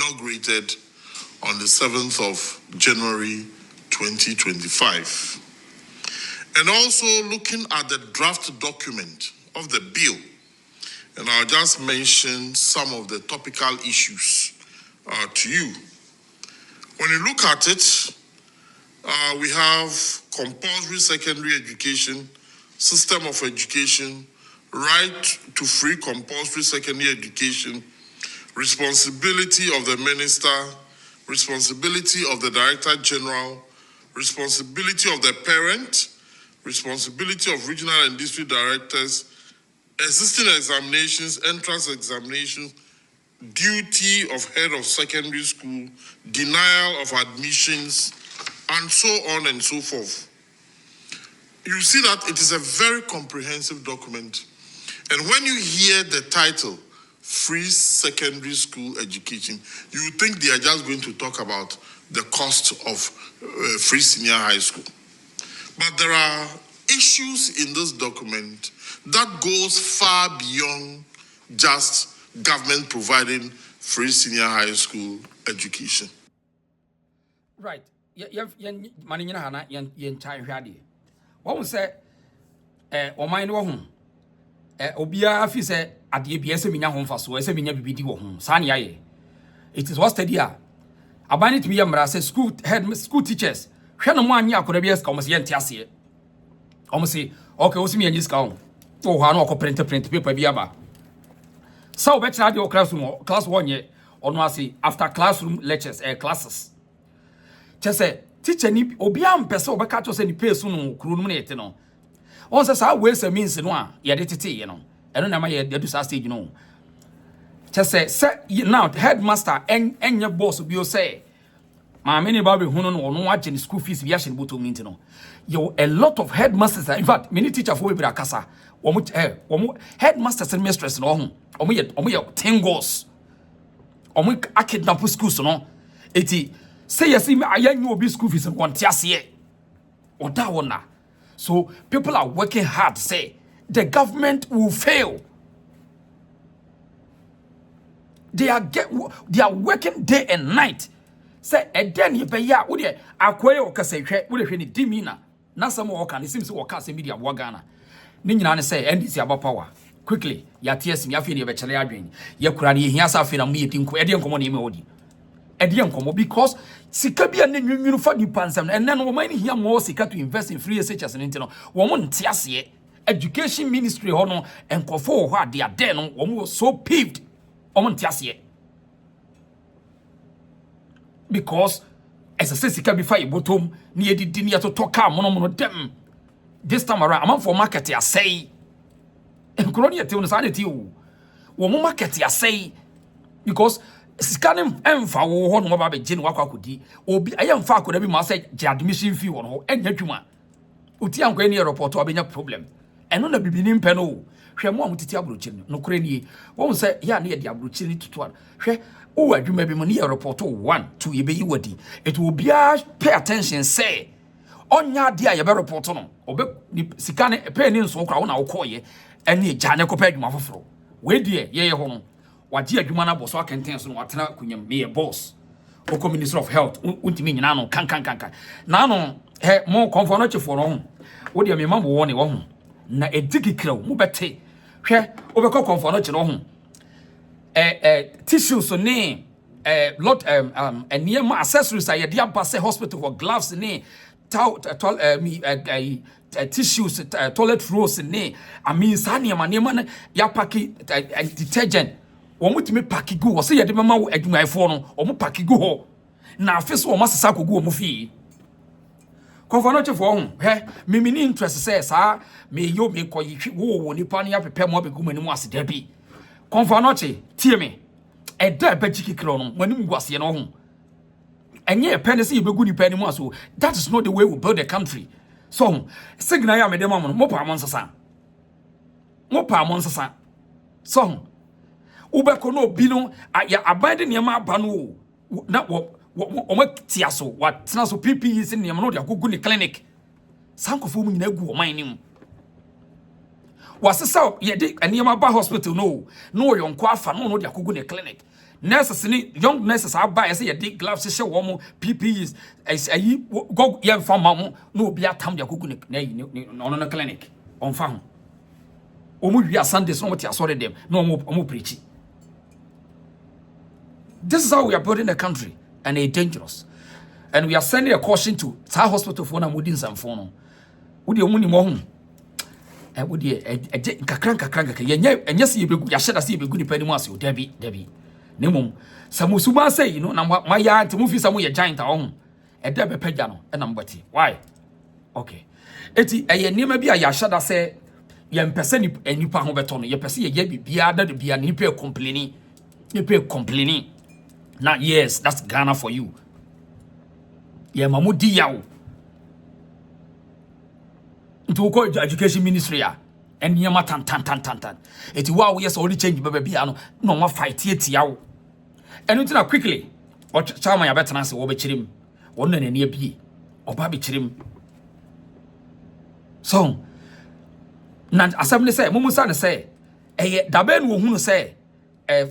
inaugurated on the 7th of January 2025. And also looking at the draft document of the bill, and I'll just mention some of the topical issues to you. When you look at it, we have compulsory secondary education, system of education, right to free compulsory secondary education, responsibility of the minister, responsibility of the director general, responsibility of the parent, responsibility of regional and district directors, existing examinations, entrance examinations, duty of head of secondary school, denial of admissions, and so on and so forth. You see that it is a very comprehensive document. And when you hear the title, Free Secondary School Education, you think they are just going to talk about the cost of free senior high school. But there are issues in this document that goes far beyond just government providing free senior high school education. Right. Money in Hana, yen time ready. What was said, or mine or home? Obia fi say ade bia se minya hom faso se minya bibidi wo hom sania ye it is what study a abani to be amra say school teachers hwe no mo anya akoda bia ska omo se yente ase omo se okay wo se minya ska ho to ho na print paper bia ba so be try the class 1 ye ono ase after classroom lectures classes say teacher ni obia mpese obeka to say ni pace no kru no na yete no on says how ways means no a ye de tete ye no eno na ma ye do sa stage no just say now headmaster enye boss bi o say ma me ni ba be hunu no no agye school fees bi a hye bottom ni no you a lot of headmasters in fact many teacher for we bra kasa omo headmasters and mistress no ho omo ye tingos omo akidnap schools no eti say yes me ayanyu obi school fees no tiase oda wona. So people are working hard to say the government will fail. They are working day and night. Say a den you pay ya would ye akwaye o kase hwe would hwe ni dimina na some work and it seems to work as media wagana. Ni nyina ne say NDC about power. Quickly ya TS me afi ne be chere adwen ye kura ne hia sa afi na mu ye dinko e de nkomo ne me odi. Because sika bia na nwunwunu fa di pansam and then woman here more sika to invest in free SHS and no woman ntiase education ministry ho no enkofo ho ade ade no woman so peeved woman ntiase because as a sika bi fa ibotom na yedidi na to toka mono dem this time around am for market ya say enkro ne yete no sa na ti wo woman market ya say because scanning emfa wo ho no ba be gin wakwa kodi obi ayemfa akoda bi ma say admission fee wo no enya dwuma oti ankwa ni report obenya problem eno na bibini mpe no hwe mo amutiti abrochi no kore ni wo say ya na ye di abrochi ni tutu hwe wo adwuma bi mo ni report 1 2 ye be yiwadi it will be pay attention say onya dia ye be report no obe scanning pay ni nso kwa wo na wo koye ene gya ko pay adwuma foforo we die ye ho no waji adwuma na boss akenten so no watena kunyam me boss oko minister of health untimi nyina no kan na no mo comfort no chefo no ho wo de me mambo wo ne wo ho na edigikira mu bete hwe obekọ comfort no che no ho tissues ne lot eniema accessories aye dia pass hospital for gloves ne tissues toilet rolls ne I mean saniema na ya paki detergent omutimi paki go say yede mama wo adwumaifo no omo paki go ho na afese o masesa kogu omo fi konfanoche fo ho mimini interest say sa me yo me koyi wo nipa ne apepem mo begum ani mu aseda bi konfanoche tie me eda bajikikro no mani mu guase no ho enye pen say yebegu nipa ani mu aso that is not the way we build a country so signal ya me dem mo pa mo nsasa so ubeko no bi no ya abide ne ma aba no na o matia so watena so PPE sin ne no de agogu ne clinic sankofo mu nyina gu o man nim wasesa ye de ane ma ba hospital no yonko afa no de agogu ne clinic nurses ni young nurses aba say ye gloves hye wo mo PPEs ayi go ye fa ma mo no obi atam de akogu ne ono no clinic on fa ho omo wi Sunday so mo ti asore dem no omo preach. This is how we are building the country, and it's dangerous. And we are sending a caution to our hospital for na modin samfo no. Wodi omuni mo hu. Wodi kakranka yenye se yebegu ya sheda se yebegu ni pani mu ase o dabi. Nemum samusuma say you know na ma ya antimu fi samu ye giant a hu. Eda be pagya no na mbati. Why? Okay. Eti eye niema bi a ya sheda se ye mpese ni nipa ho beto no ye pese ye bibia da de bia ni pe complaining. Now, yes, that's Ghana for you. Yeah, mamudi yawo. Into ko education ministry ya. And yama tan. Eti wow, yes, only change baby ano. No ma fight yet yawo. And until quickly, what chama ya betana se wo be chirim. Wo na ne bi. Oba be chirim. So, na assembly say, mumusa ne say, daben wo hunu say,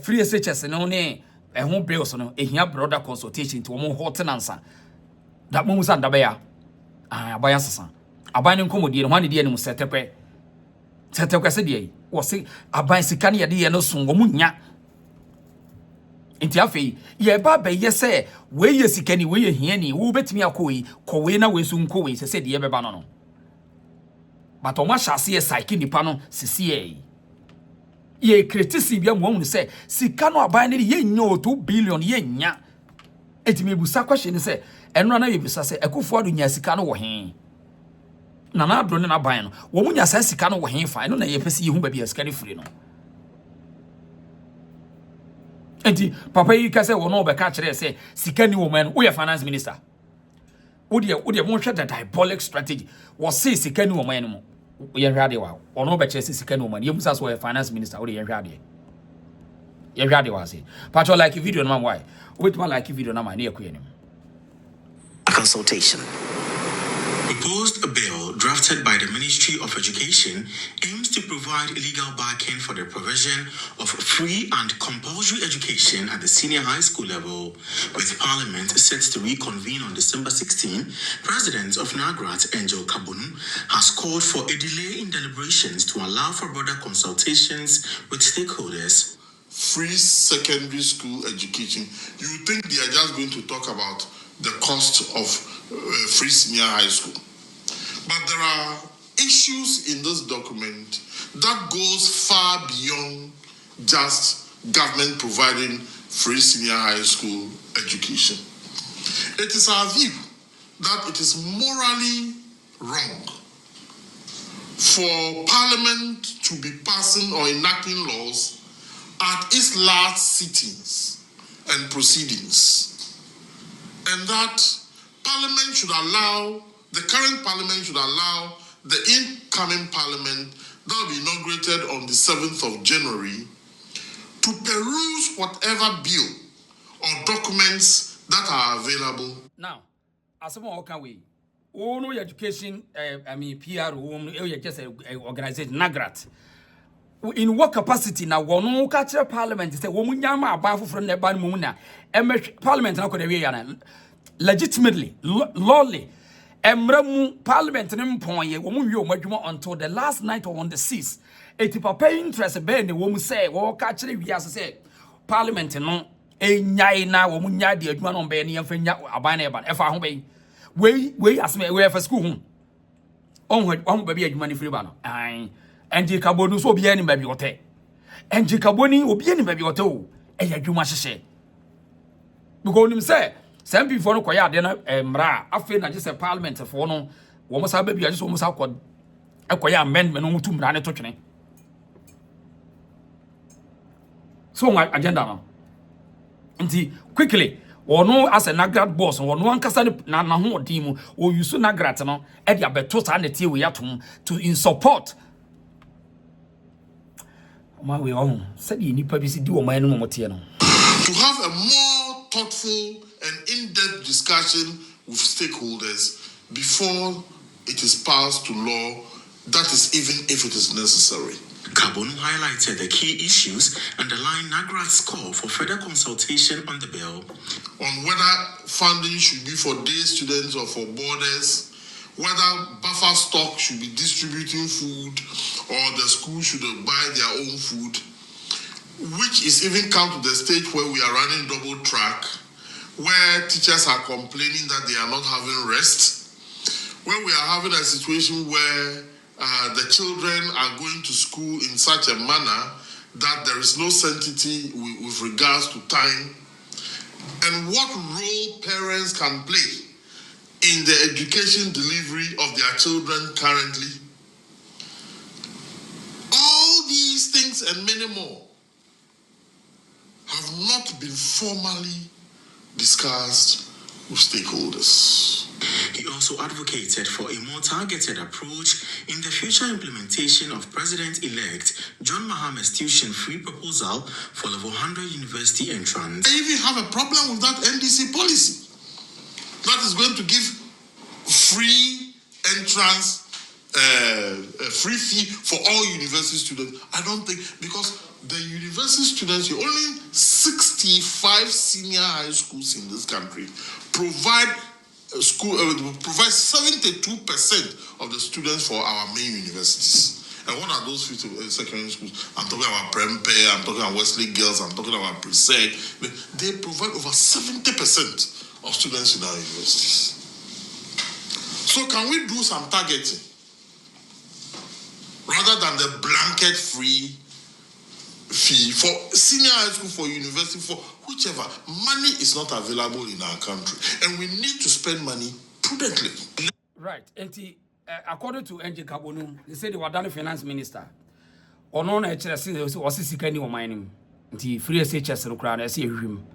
free SHS no ne ho bills no ehia broader consultation to wo hot nansa that mo musa ndabaya abaya sesa aban nkomodie no hwane die no setekwe se die wo se aban sika ne ye no so wo munya enti afei ye ba be ye se we ye sika ni we ye hia ni wo betimi akoyi kowe na we su nkowe se die beba no but o ma hyase ye psyche nipa no sisi ye criticize bia mo hu se sika no aban ne ye nya 2 billion ye nya etime busa question se eno na ye busa se ekofo ado nya sika no wo he na na adro ne na ban no wo mu nya sa sika no wo he fa eno na ye pese ye hu ba bia sika ne free no enti papa yi ka se wo no be ka kire se sika ni wo man wo ye finance minister wo de mo hwe the diabolic strategy wo se sika ni wo man no ye hwade wa ono be chese sika no man ye musa so finance minister wo de ye hwade wa se patcho like video no man why wait man like video na man na yakuye nim consultation. Proposed bill drafted by the Ministry of Education aims to provide legal backing for the provision of free and compulsory education at the senior high school level. With Parliament set to reconvene on December 16, President of NAGRAT, Angel Kabunu, has called for a delay in deliberations to allow for broader consultations with stakeholders. Free secondary school education. You think they are just going to talk about the cost of free senior high school? But there are issues in this document that goes far beyond just government providing free senior high school education. It is our view that it is morally wrong for Parliament to be passing or enacting laws at its last sittings and proceedings, and that the current Parliament should allow the incoming Parliament that will be inaugurated on the 7th of January to peruse whatever bill or documents that are available. Now, as someone can we, no education, PR, just organization, NAGRAT. In what capacity now? One catch Parliament say woman yama above from the ban muna. Parliament now could legitimately, lawly. Parliament until the last night or on the 6th. Eti papa interest be the woman say, catch we as say Parliament no nyai na wo nya de adwuma no be ne yemfa aban na eba efa ho be we as me we for school ho on ba bi adwuma ne free ba no ai enji kabonu so obi ani ba bi hote enji kaboni obi ani ba bi hote o e adwuma hyehye because nim say some people no koya ade na mra afi na just Parliament for no wo mo sa ba bi just wo mo sa koya amendment no mutu mra ne to twene so my agenda now. Nti quickly, ono as a NAGRAT boss, ono ankasa na ho odimu, o use NAGRAT no, e dia beto sa na tie we atom to in support. Ma we on, said the nipa bi si di o man no motie no. To have a more thoughtful and in-depth discussion with stakeholders before it is passed to law, that is even if it is necessary. Kabonu highlighted the key issues underlying NAGRAT's call for further consultation on the bill. On whether funding should be for day students or for boarders, whether buffer stock should be distributing food or the school should buy their own food, which is even come to the stage where we are running double track, where teachers are complaining that they are not having rest, where we are having a situation where the children are going to school in such a manner that there is no certainty with regards to time, and what role parents can play in the education delivery of their children currently. All these things and many more have not been formally discussed with stakeholders. He also advocated for a more targeted approach in the future implementation of President-elect John Mahama's tuition-free proposal for level 100 university entrance. I even have a problem with that NDC policy. That is going to give free entrance, free fee for all university students. I don't think, because the university students, only 65 senior high schools in this country provide 72% of the students for our main universities. And what are those secondary schools? I'm talking about Prempe, I'm talking about Wesley Girls, I'm talking about Preseg. They provide over 70% of students in our universities. So can we do some targeting rather than the blanket free fee for senior high school, for university, for whichever? Money is not available in our country, and we need to spend money prudently. Right. And according to NG Kabonu, they say they were done finance minister. Or no, HSS was seeking your mining. The free SHS required a him.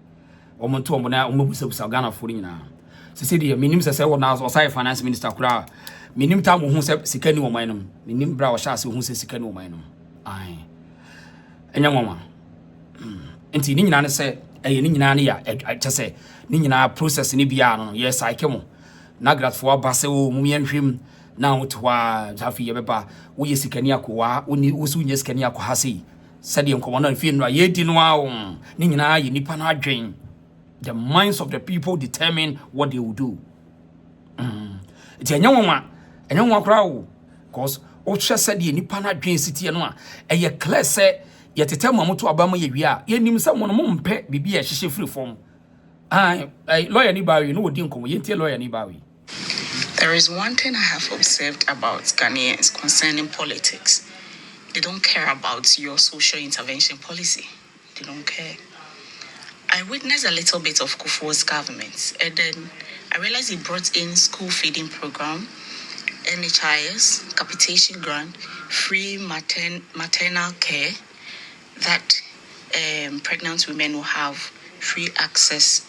Or Montomona, Sagana for now. They say the minimum says, well, now was finance minister. Minimum time who said seeking your minum. Minimum brow shas who says seeking your minum. Aye. And young woman. And Nina said, a Nina, I just say, Nina process in Ibiano. Yes, I come. NAGRAT for Basso, Mumian him. Now to Jaffy Yabeba, we is Keniakua, only Usunyas Keniaku Hasi. Said the commander Finra, ye didn't wow, Nina, you nipana drain. The minds of the people determine what they will do. It's a young woman, a young crowd. Cause Ocha said the nipana drain city and one, a ye class said, yet to tell Mamoto Obama ye are, ye name someone mum pet be a she free form. I lawyer anybody, you know, didn't come, ye tell lawyer anybody. There is one thing I have observed about Ghanaians concerning politics. They don't care about your social intervention policy. They don't care. I witnessed a little bit of Kufuor's government, and then I realized he brought in school feeding program, NHIS, capitation grant, free maternal care, that pregnant women will have free access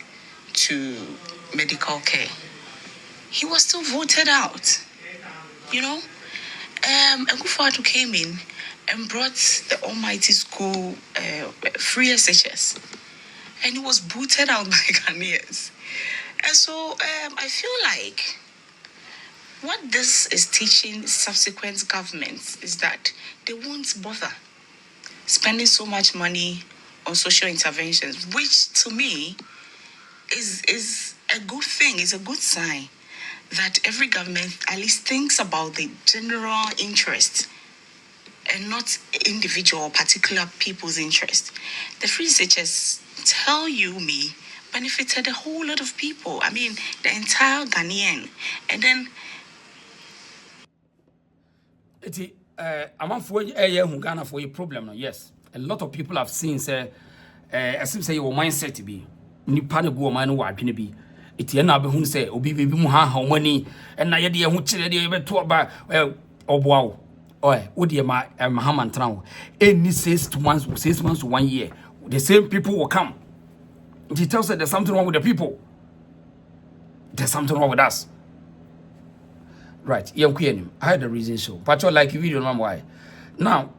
to medical care. He was still voted out, you know. Kufuor came in and brought the almighty school free SHS, and he was booted out by Ghanaians. And so I feel like what this is teaching subsequent governments is that they won't bother spending so much money on social interventions, which to me is a good thing, is a good sign that every government at least thinks about the general interest and not individual or particular people's interest. The free SHS, tell you me, benefited a whole lot of people. I mean, the entire Ghanaian. And then I'm for Ghana for a problem. Yes, a lot of people have seen say, as if say your mindset to be nipa go man who are going be. It yen abe hun say obi be mu ha money and na ye de hu kire de be to ba oboawo oi wo de ma Mahaman tran any 6 months to 1 year the same people will come. It tells us there's something wrong with the people. There's something wrong with us. Right, I had the reason so. But you like video no why. Now,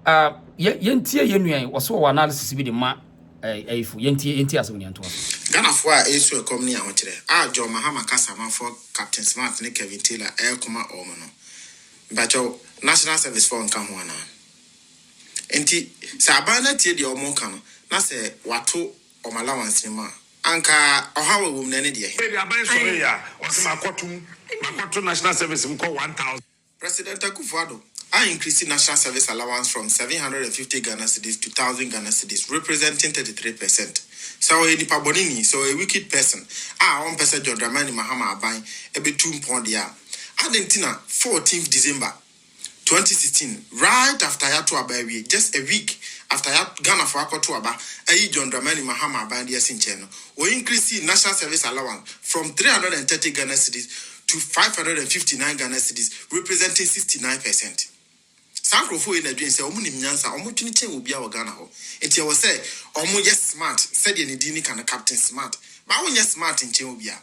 yentie yenua was so analysis be the ma yentie as we anto. Ghana for a company out there. John Mahama Kasama for Captain Smart and Kevin Taylor, Air Coma Omono. But your national service for Kamwana. Enti sabana tie de omo ka no na se wato om allowance ma anka ohawe wom na ne de he the aban sorry ya was makotum national service mko 1000 President Akufo-Addo I increased national service allowance from 750 Ghana cedis to 1,000 Ghana cedis, representing 33%. So a nipa bonini, so a wicked person. 1 person John Dramani Mahama Aban, a bit 2 pound ya. Argentina, 14th December 2016, right after Yatu Abawi, just a week after Ghana for Akotuaba, John Dramani Mahama Aban, the Sincheno, we increased national service allowance from 330 Ghana cedis to 559 Ghana cedis, representing 69%. Sankrofo in a dream say, Omunim Yansa, Omutuniche will be our Ghana. And you will say, Omu yes smart, said Yenidini can captain smart. But when you're smart in Chewbia,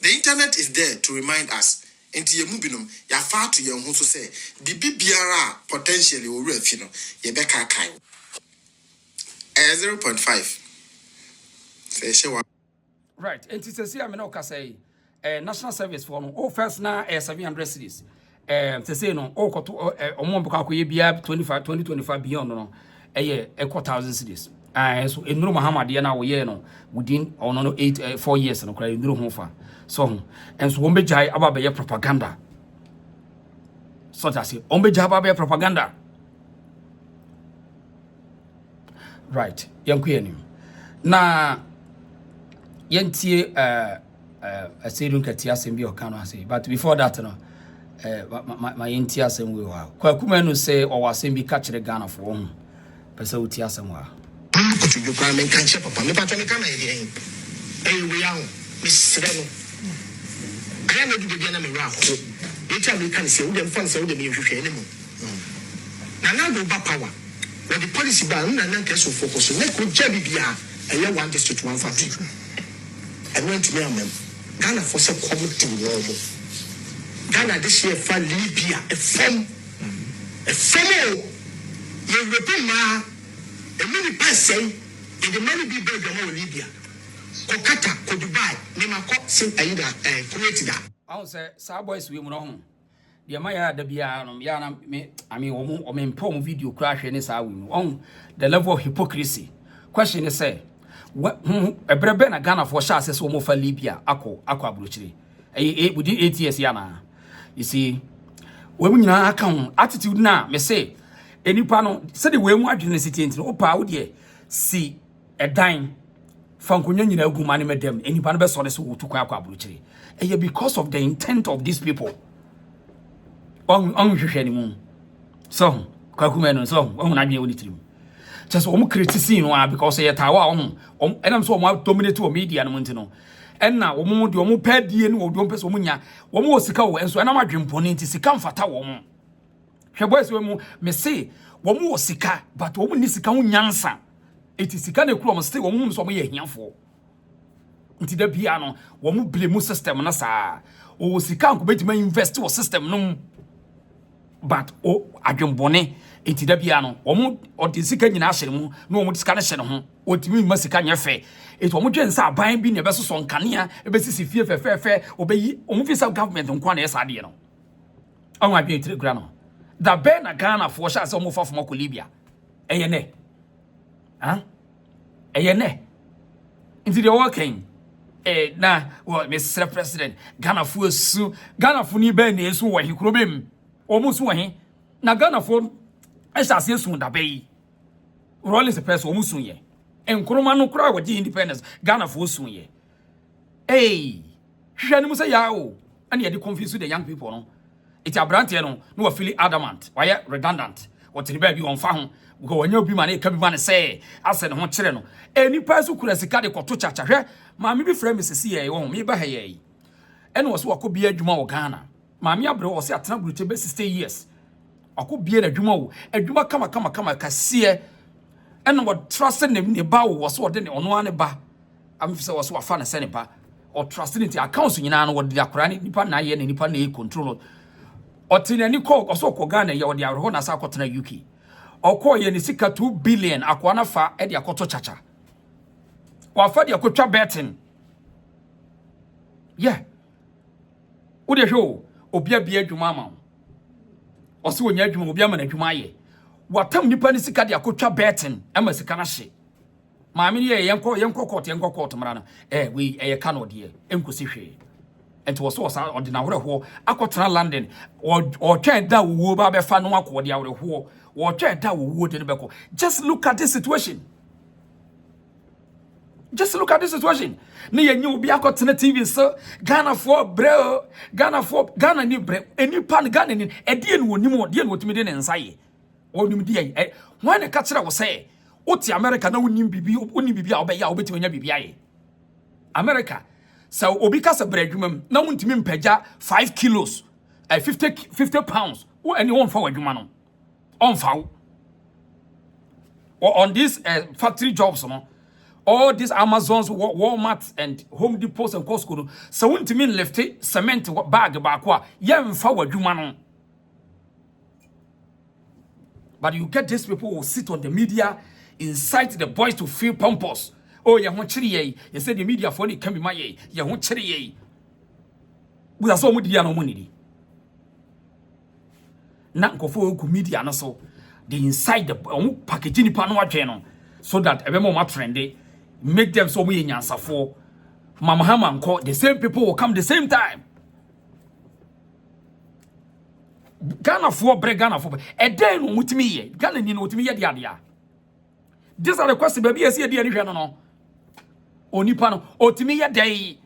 the internet is there to remind us. Into your mubinum, ya far to young who say, Bibi Biara potentially will refino, Yebeka Kai. 0.5. Say, she wa. Right, and it's a see, I mean, okay, say, national service for no, first now, 700 cities. To say no, all got to on Bukaku be 2025 beyond no, a year, 1,000 cities. So in no Muhammad, now we no within or no 4 years and cry no home so and so be jai about your propaganda. So that's it. Be jai about propaganda. Right, young queen. Na yentie a sedun katia sembi or can say, but before that, no. My entire same way. Kwakuma no say or was same be catch the Ghana for home. Pesa utia somewhere. You can't make catch up. Me patron can I we are Miss Sereno. I am not doing any raffle. Each time we can say, we can say, we can say anymore. Now, go back power. When the policy ban and then so focus on make good jabby and you want district 140. I went to me, Ghana for some community war. Ghana this year for Libya, a form, you report a many person, and the money be big among Libya. Kokata, ko Dubai, Nimako, St. Aida, created that. I will say, Sawboys, we will home. The Maya, the Bianum, Yana, I mean, or mean, poem video crash in this hour on the level of hypocrisy. Question is, say, what a Brebena Ghana for shots as one for Libya, Aqua Bruchy. Within 8 years, Yana. You see, when you account attitude now, me say, any panel said the way more city into Opa, dear, see a dime. Fankunya, you know, good money, madam, any panel best honest who took Aqua Bruchy. And because of the intent of these people, on so, Kakuman, so, on I knew it. Just criticism because they are Tawa, and I'm so much dominate to a media and Montino. And now, woman, do pay the end or don't pay Somunia, one more sicko, and so I'm not imponing to Sikam Fata woman. Her boys will me say, one more sika, but woman is Sikam Yansa. It is Sikane Crom still a woman so me here for. Into the piano, one more blame system, Nasa, or Sikam could bet me invest to a system, no. But oh, I don't bonnet. Into the piano, or the second national, no more discussion, or to me, Massicania fair. It was much sa buying being a vessel on Cania, a basis fear fair, obey official government on Quanes Adiano. Oh, my beauty grano. The Ben a Ghana for shots almost off Moko Libya. Ayane. Huh? Ayane. Into the working. Nah, well, Mr. President, Ghana for soon, Ghana for ni Ben is who he could be almost one. Now Ghana for I shall see soon the bay. Rollins the press almost soon ye. And Kuromano cry with the independence, Ghana for soon ye. Hey, Shanimusa Yao, and yet you confuse the young people. No, it's a brantiano, no affiliate adamant, why redundant, or to the baby on farm, go when you be money, can be money say, I said, one channel. Any person could have a card to chacha, mammy be friend Mrs. C. A. me by hey. And was what could be a Juma Ghana. Mammy Abro was at Trump with 60 years. I could be a Juma come, Cassia. And what trusting them in the bow was what then on one bar. I'm so was what fun a senator or trusting into accounts in an what the Akrani Nipan and Nipan control. Or tin any call or so Kogana, your dear Rona Sakotana Yuki. Or call Yenisika 2 billion Aquana fa at your Koto Chacha. Or for your Kocha betting. Yeah. Would you show Obia Bia Jumama? Or so when Yajumabiaman and Jumaye. watam nipa ni sika de akotwa betting ema sika na hye maame ni yenko court mara no we ka no de enkosi hwe enti wo so odi na hore akotena London or twa da wo ba be fa no akode awre ho wo twa da wo de be ko. Just look at this situation. Just look at this situation. Ni yenye obi akotena TV so Ghana for bre Ghana ni bre eni pan Ghana ni edie no onim de no otimi de ne nsaye onim de when ka kire wo say oti America na onim bibi a obeya obetimi nya bibi aye America so obi ka se bre adwumam na wontimi mpagya 5 kilos 50 pounds wo any one for adwuma no on fa on this factory jobs no. All these Amazons, Walmart, and Home Depots and Costco. So when to mean left cement bag back, yeah, forward you man. But you get these people who sit on the media, incite the boys to feel pompous. Oh, you want chiri you said the media for it can be my ye. You want chiri we are so media no money. Not go for media no so. They incite the packaging panwa channel so that every moment trendy. Make them so we nyansa for Mama Haman the same people will come the same time. Ghana for break Ghana for a day with me Ghana ni with me dia. These are the questions baby I see dia no onipa no otimi ya day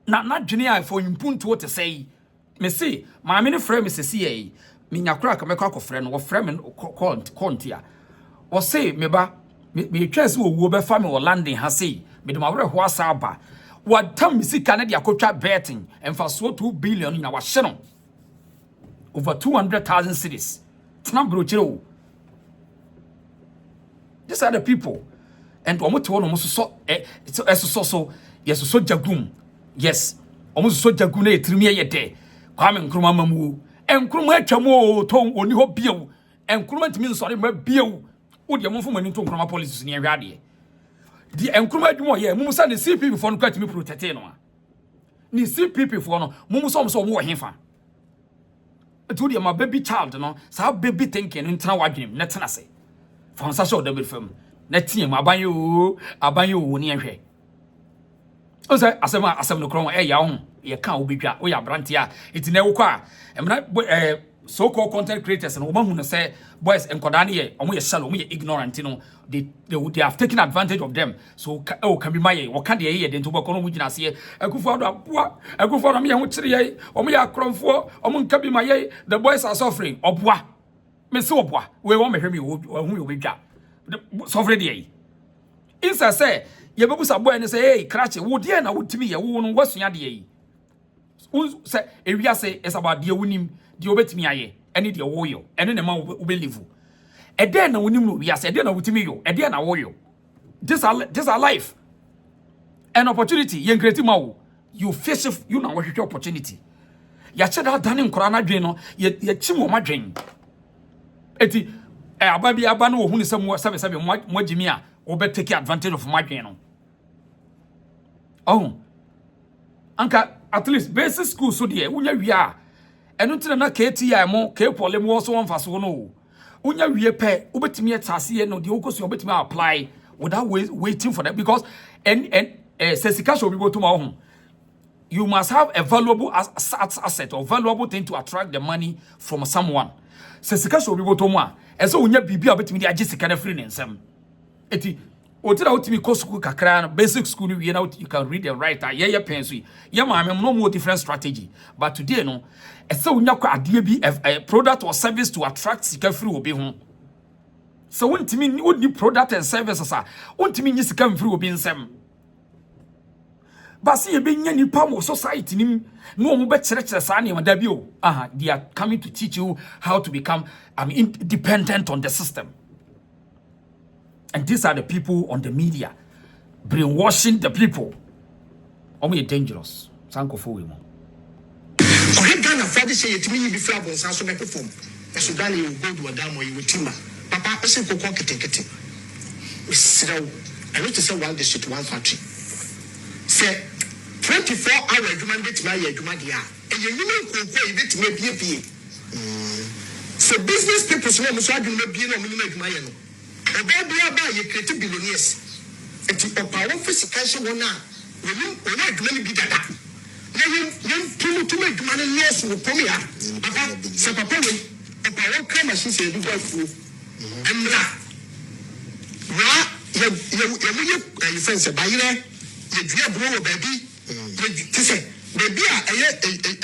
na dwene for impuntu what to say me see my many friend me say me nyakra ka me kwa friend wo friend me kontia o say me ba me twese wo be fa me wo landing ha sei me de mawre ho asaba watam misika na de akotwa betting emfa so 2 billion na wa hye no over 200,000 cities tena brochire wo. These are the people and omo to no so yes so jagum yes omo so jagum na etrimi ye de kwame nkruma mamu enkruma atwamo ton oni ho biewu enkruma ntimi nsore ma biewu wo de monfo mani to nkruma policies ni ahwade di enkruma adwuma ye mumu sa ne CPP for no kwatimi protect no a ni CPP for no mumu so wo hefa etu de ma baby child no sa baby thinking ntra wadwenem na tena se fansa so da be fam na tie ma abanyo ni ehwe o say asem no kron ya ho ye kan obedwa o ya brantia itine wo kwa emna so called content creators and woman who say boys and kodani omo ye shallow omo ye ignorant no they have taken advantage of them so can be my what can they de nto bokono mu gina se akufo do aboa me ho kire ye omo ye akromfo omo nka bi my the boys are suffering oboa me se oboa we won me hwe me hu obedwa suffering dey insa say ye bebusa boy ne say hey crash wo de na wotimi ye wo no wasunya de yi say ewia say is about de wunim de obetimi aye ene de woyo ene ne ma obelivu e de na wonim no wia say de na wotimi yo e de na woyo this are life an opportunity yen create ma wo you face you na wohwehwe opportunity ya cheda dane nkora na dwen no ye chimo ma dwen eti ababi aba na wo hu ne sebe mo agimi a wo be take advantage of my dwen no oh anka at least basic school so de unya wia enu tena na KTI mo K-pole mo so won faso no unya wie pe obetimi etase no de okoso obetimi apply without waiting for that because and sesika show people to my home you must have a valuable asset or valuable thing to attract the money from someone sesika show people to mo e so unya bibia obetimi de agisika na free nsem eti otira otimi ko school kakra na basic school we now you can read and write yeah penso yeah ma no more different strategy but today no e say unya kwa ade bi a product or service to attract sika free obi ho so wontimi ni product and services a wontimi nyi sika free obi nsem basi ye benya ni pam society nim no mo be kire sa na da bi o they are coming to teach you how to become independent on the system. And these are the people on the media brainwashing the people. Omo dangerous. Sanko for we mo. Ohe Ghana Friday say yetimi yi bi fra bon san so be perform. E so Ghana you go do adam you wetima. Papa o say kokon ketekete. We siraw. I want to say one district one factory. Say 24 hour adwuma betimi aye adwuma dia. E ye nyime kokon yi betimi bie. So business people so mo so adwuma bi na mo ni adwuma ye no. Oba bia ba ye create billionaires. Enti opa won physical wona woni adwuma ni bi dada. Na yen tumu adwuma ni yes wo pomi ha. Papa se papa we opa won ka machine se bi go fu. Emra. Wa ye friends ba yire ye dua bro wo ba bi. Ye say baby a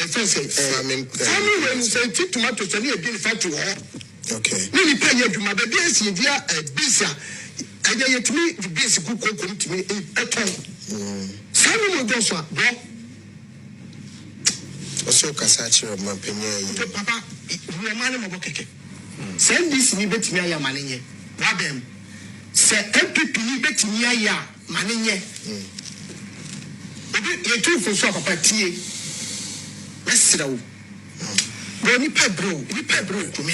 friends farming when say tomato so near bin factory. Okay. Ni pay you my baby is you dia bisa. Anya yetumi the base go come to me eton. Sami mo go so bro. Oso kasachi o mampenye. Papa, we man mo keke. Send this ni betimi aya manenye. Wabem. Se MPP ni betimi aya manenye. You too for so papa tie. Let's sit down. Go ni pebro to me.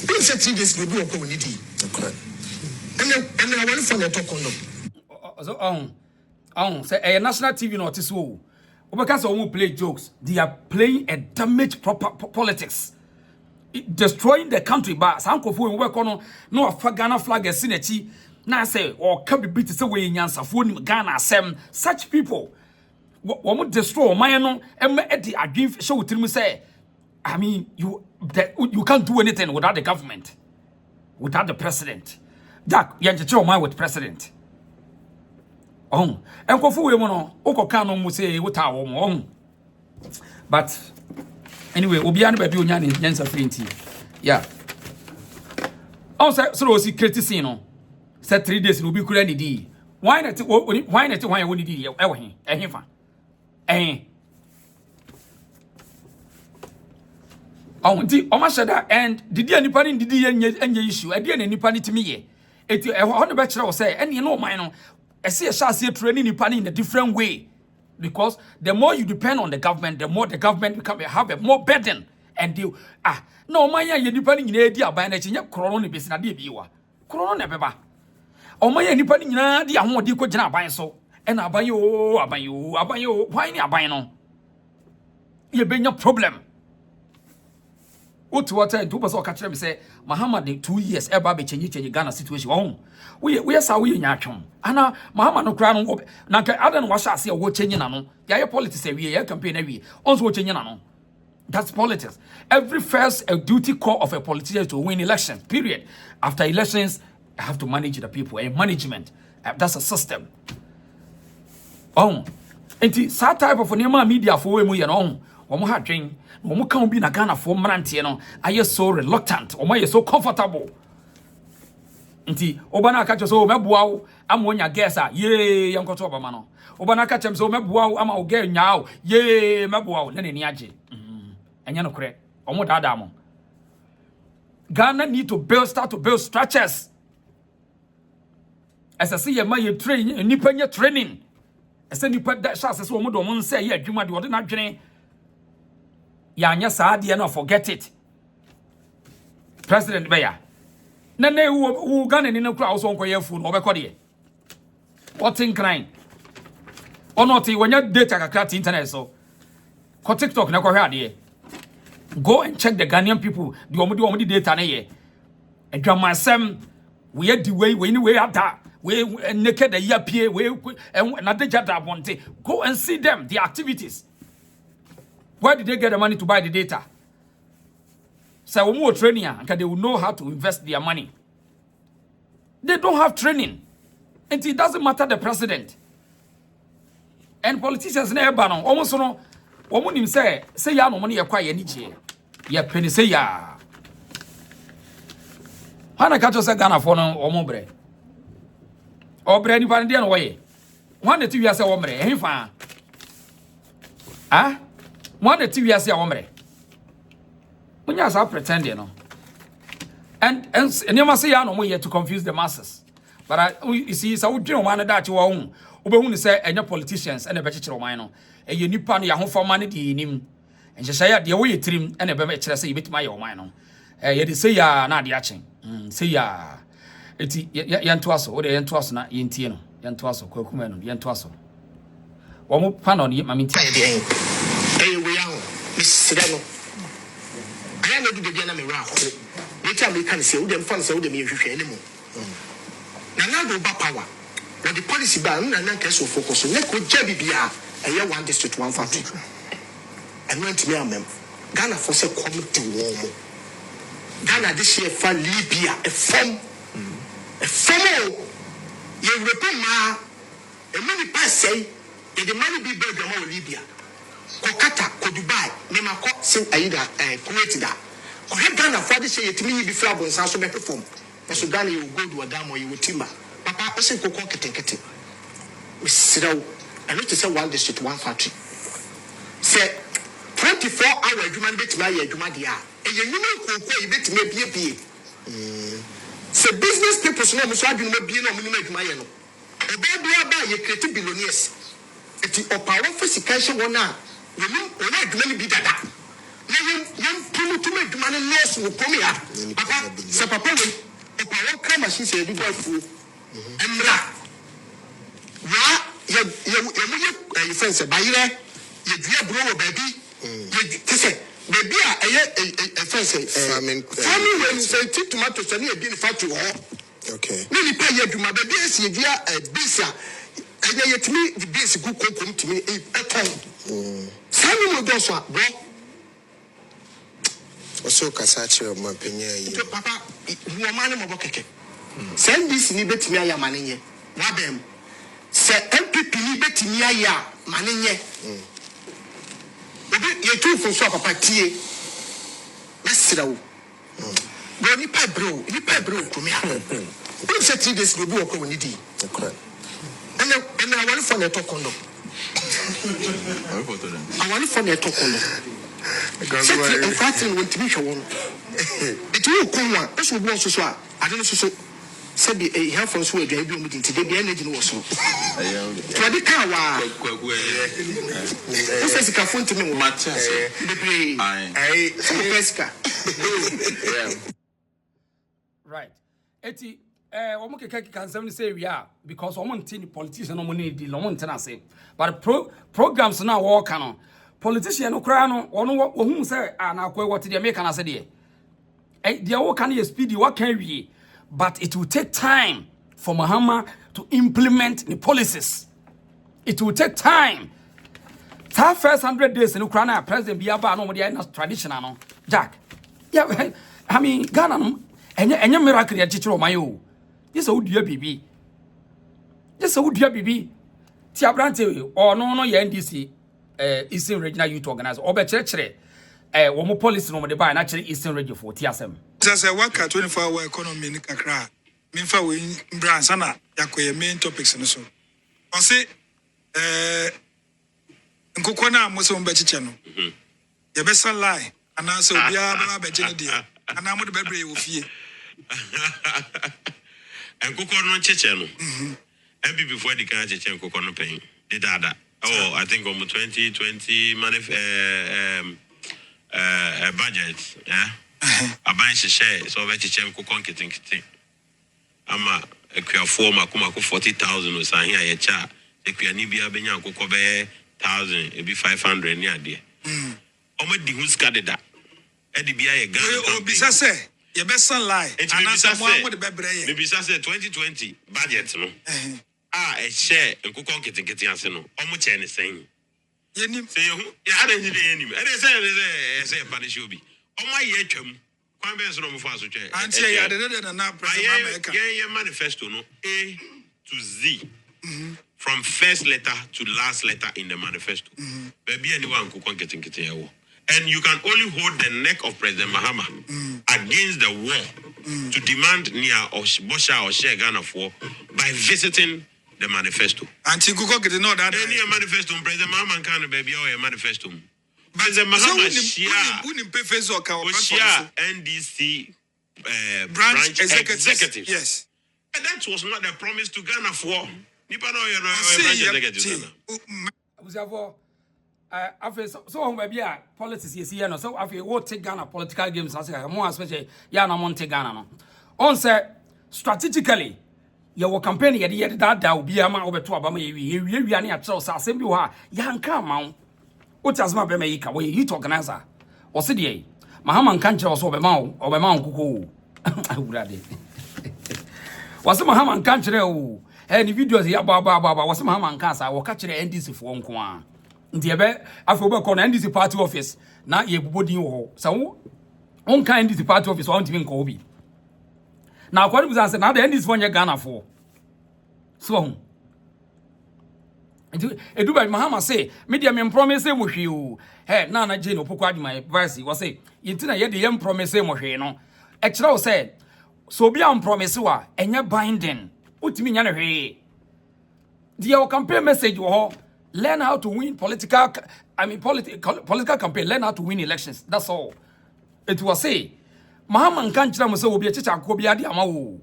Don't say 3 days go do ko ni di. Okay. And I want for the talk on. So say a national TV notice wo. Because who play jokes, they are playing a damaged proper politics. Destroying the country but sankofo work on no Ghana flag as sinechi. Na say or can be beat say we nyansa fo ni Ghana asem such people would destroy my no at the agreement show to me say I mean you can't do anything without the government, without the president. Jack yanche my with president. Enkofu we no okoka no mu say wuta wo mo. But anyway obi an ba bi onya ne nyansa frenti. Yeah. Also so was criticism no. Said 3 days no be kura ni di. Why not why woni di e wo he ehfa. Di o ma sheda and didi anipa ni didi enye issue. Ade na nipa ni timi ye. Eti ho no be kire wo say ene no man no ese ye sha se training nipa ni in a different way. Because the more you depend on the government, the more the government have a more burden and they no man ya ye nipa ni nyina edi aban na chinye krono ne besi na de bi wa. Krono ne beba. O man ya nipa ni nyina di ahodi ko gina aban so. And abayo, why ni abayno? You bring your problem. What and 2% catch them say, Muhammad 2 years ever be change Ghana situation. We are so we in Yachum. Anna Muhammad no crown Nanka Adan was I see a watch changing no. Yeah, politics every year campaign every also changing no. That's politics. Every first a duty call of a politician to win elections, period. After elections, I have to manage the people, a management. That's a system. Enti sa type of nema media for we mu ye no omo ha dwen omo kan bi na Ghana for mrantie no aye so reluctant omo aye so comfortable enti obana ka so meboa wo amonya gesa ye yankoto obama no obana ka chem so meboa wo ama oge nyaa ye meboa wo ne ni age enya no kure omo dada mo Ghana need to start to build structures as I see ye ma ye train nipa nya training. I said you put that shot as one woman say, yeah, you might do not dream. Yanya Sadia, no, forget it. President Beya. None who gun in a crowd on your food over Cody. What's in crying? Or not, when your data cut internet so. Ko TikTok, no, go and check the Ghanaian people, the only data. And Grandma Sam, we had the way, we are that. We naked the year we and another jada bonte. Go and see them, the activities. Where did they get the money to buy the data? So more training and they will know how to invest their money. They don't have training. And it doesn't matter the president. And politicians never ban on almost no woman him say ya no money acquire any chair. Ya penny say ya. Hana catch us a Ghana for no or more. Or brandy pandian way. 1 or 2 years a woman, eh? Fa. 1 or 2 years a woman. When you are pretending, no. And you must say, I know here to confuse the masses. But you see, so we don't want that you own. Obe say, and your politicians and a better mine. And you need pan your home for money in him. And just say, the way you trim and a better say, bit my own mine. You say, ya, not the action. Say, ya. Eti yantoaso wo de yantoaso na yentie no yantoaso kwakuma no yantoaso wo mo pa no ne mami tie we are misreno Ghana do the Diana Mira. You tell me, can say, who them funds, who them you anymore. Now, go back power. But the policy ban and then case will focus on Neko Jabibia, a year 1 district 1 factory. And went to me, Ghana for say, come to warm. Ghana this year for Libya, a form. A form. You report ma, a money pass say, the money be better than Libya. Kokata, ko Dubai, nema ko sin aida Kuwait da. Ko he Ghana for this year to me be flabo and so be perform. So Ghana you go do Adam or you timber. Papa o say ko kete. We siraw. I need to say 1 district 1 factory. Say 24 hour adwuma bet ma ye adwuma dia. E ye nyuma ko bet me bie. Say business people so no so adwuma bie no mo adwuma ye no. E ba bia ba ye create billionaires. Eti opawo physical wona you adwuma bi dada. Na yem promote me adwuma no nurse wo komi ha. Papa say papa we opawo car machine say bi boy fu. Emra. Wa ye friends ba yire ye dua bro wo baby. Ye say baby a friends farming when say tomato say na e bi ni factory ho. Okay. Ni pa ye adwuma baby say dua bisa and yet me the basic good come to me a time. Some of those are bro. Also, Casachi of my opinion. Papa, you are man of Bokeke. Send this ni bet me a maninye. Wabem. Say MPP ni bet me a maninye. You two for so papa tie. Let's sit down. Go ni pa bro come here. Don't say 3 days go do what we need. Okay. And I want for the talk on them. I want for the talk on them. In fact, when to be shown, it will come one. That's what was so. I don't know. So said the help from Sweden, they be meeting today. The energy was so. To the car, this is a phone to me. Right. Eti. Omo keke can say we are because omo ntini politician omo need deal omo ntena say but programs na work no politician no kra no ono ohun say na akwa what dey make na say dey dey work can you speedy what can we but it will take time for Mahama to implement the policies. It will take time. That first 100 days in Ukraine president biaba no dey na traditional no Jack. Yeah, I mean Ghana no enye miracle ya chichiro mayo. This is Udia BB. This is Udia BB. Tiabrante or no NDC Eastern Regional Youth Organizer. Or better, one policy no the buy actually Eastern Region for TSM. As I work at 24-hour economy in Accra, Minfa we Bransana, Yakoya main topics and so. I say, Nkokona Muslim Betchano. Your best lie, and answer we are Betchanadia, and I'm with the baby with you. And Cocono Checheno. And before the Canadian Cocono paying the data. Oh, I think almost 2020 budget. Yeah. A bunch of shares over Chichem Cocon Kitting. I'm a form of 40,000 or something here. A chat. If you need be a Benya Cocobe 1,000, it be 500 near there. Omo di who's got that. Eddie be a gun. Oh, Bisase. Your best lie. Maybe say 2020 budget no. A share and cook on getting no. Almost anything. Say you I don't need any. I say punish you be. Oh my yetchum. Quambes no faso chair. And say I didn't know America. Yeah, manifesto no A to Z. From first letter to last letter in the manifesto. Baby anyone cook on getting. And you can only hold the neck of President Mahama against the war to demand near Bosha or share Ghana for by visiting the manifesto. And you could know that any manifesto, President Mahama can baby or a manifesto. President Mahama share NDC branch executives. Yes. And that was not the promise to Ghana for. So maybe politics is here no so if you will take Ghana political games as more especially ya na monte Ghana no on say strategically your campaign ye that obi ama obeto abama ye na a tell say asem bi ho a ya nka ma wo utasma be me yika we youth organizer o se de Mahama nkanchire also obema nkuko awurade wase Mahama nkanchire o ni videos ya ba wase Mahama nkansa wo ka kire NDC fo nko a nti ebe afo be ko na NDC party office na ye bubodin wo sa wo on kan NDC party office won timi nko obi na akwari buza say na the NDC fo nye Ghana fo so edu ba Mahama say media me promise mo hwe o na Jane opoko adwuma verse wo say yintina ye de ye promise mo hwe no e kire wo say so obi am promise wa enye binding utimi nya na hwe the campaign message wo learn how to win political campaign, learn how to win elections, that's all it was say Mahama nkan kire mo say obi e chicha akọ bi ade ama wo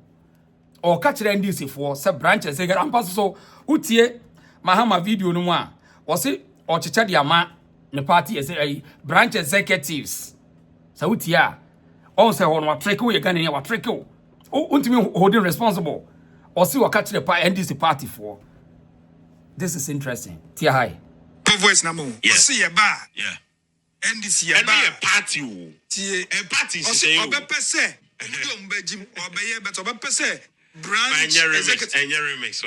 o ka kire NDC for say branches say am pass so utie Mahama video no mu a wo say o chicha de ama ne party say branch executives so utie a on say ho no trick we Ghana ne wa trick o untimi holding responsible o say o ka kire NDC party for. This is interesting. Tia high. Voice na mo. See ya ba. Yeah. NDC ya ba. And a party. Tie A party say. Obepese. Ndom bejim obeye bet obepese. Branch executive. Remix.